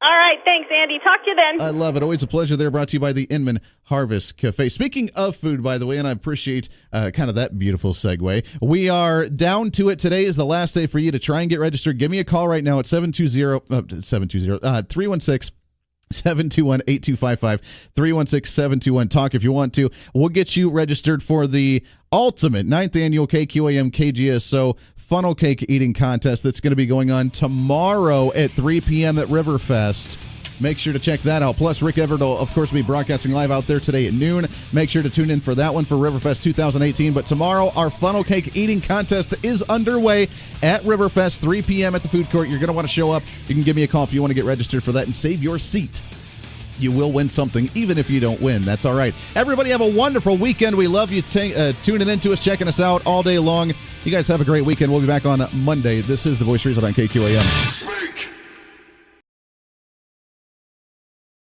All right, thanks, Andy. Talk to you then. I love it. Always a pleasure there. Brought to you by the Inman Harvest Cafe. Speaking of food, by the way, and I appreciate kind of that beautiful segue, we are down to it. Today is the last day for you to try and get registered. Give me a call right now at 316 721-8255, 316-721-TALK if you want to. We'll get you registered for the ultimate 9th annual KQAM KGSO funnel cake eating contest that's going to be going on tomorrow at 3 p.m. at Riverfest. Make sure to check that out. Plus, Rick Everett will, of course, be broadcasting live out there today at noon. Make sure to tune in for that one for Riverfest 2018. But tomorrow, our funnel cake eating contest is underway at Riverfest, 3 p.m. at the food court. You're going to want to show up. You can give me a call if you want to get registered for that and save your seat. You will win something, even if you don't win. That's all right. Everybody have a wonderful weekend. We love you tuning in to us, checking us out all day long. You guys have a great weekend. We'll be back on Monday. This is The Voice of Reason on KQAM.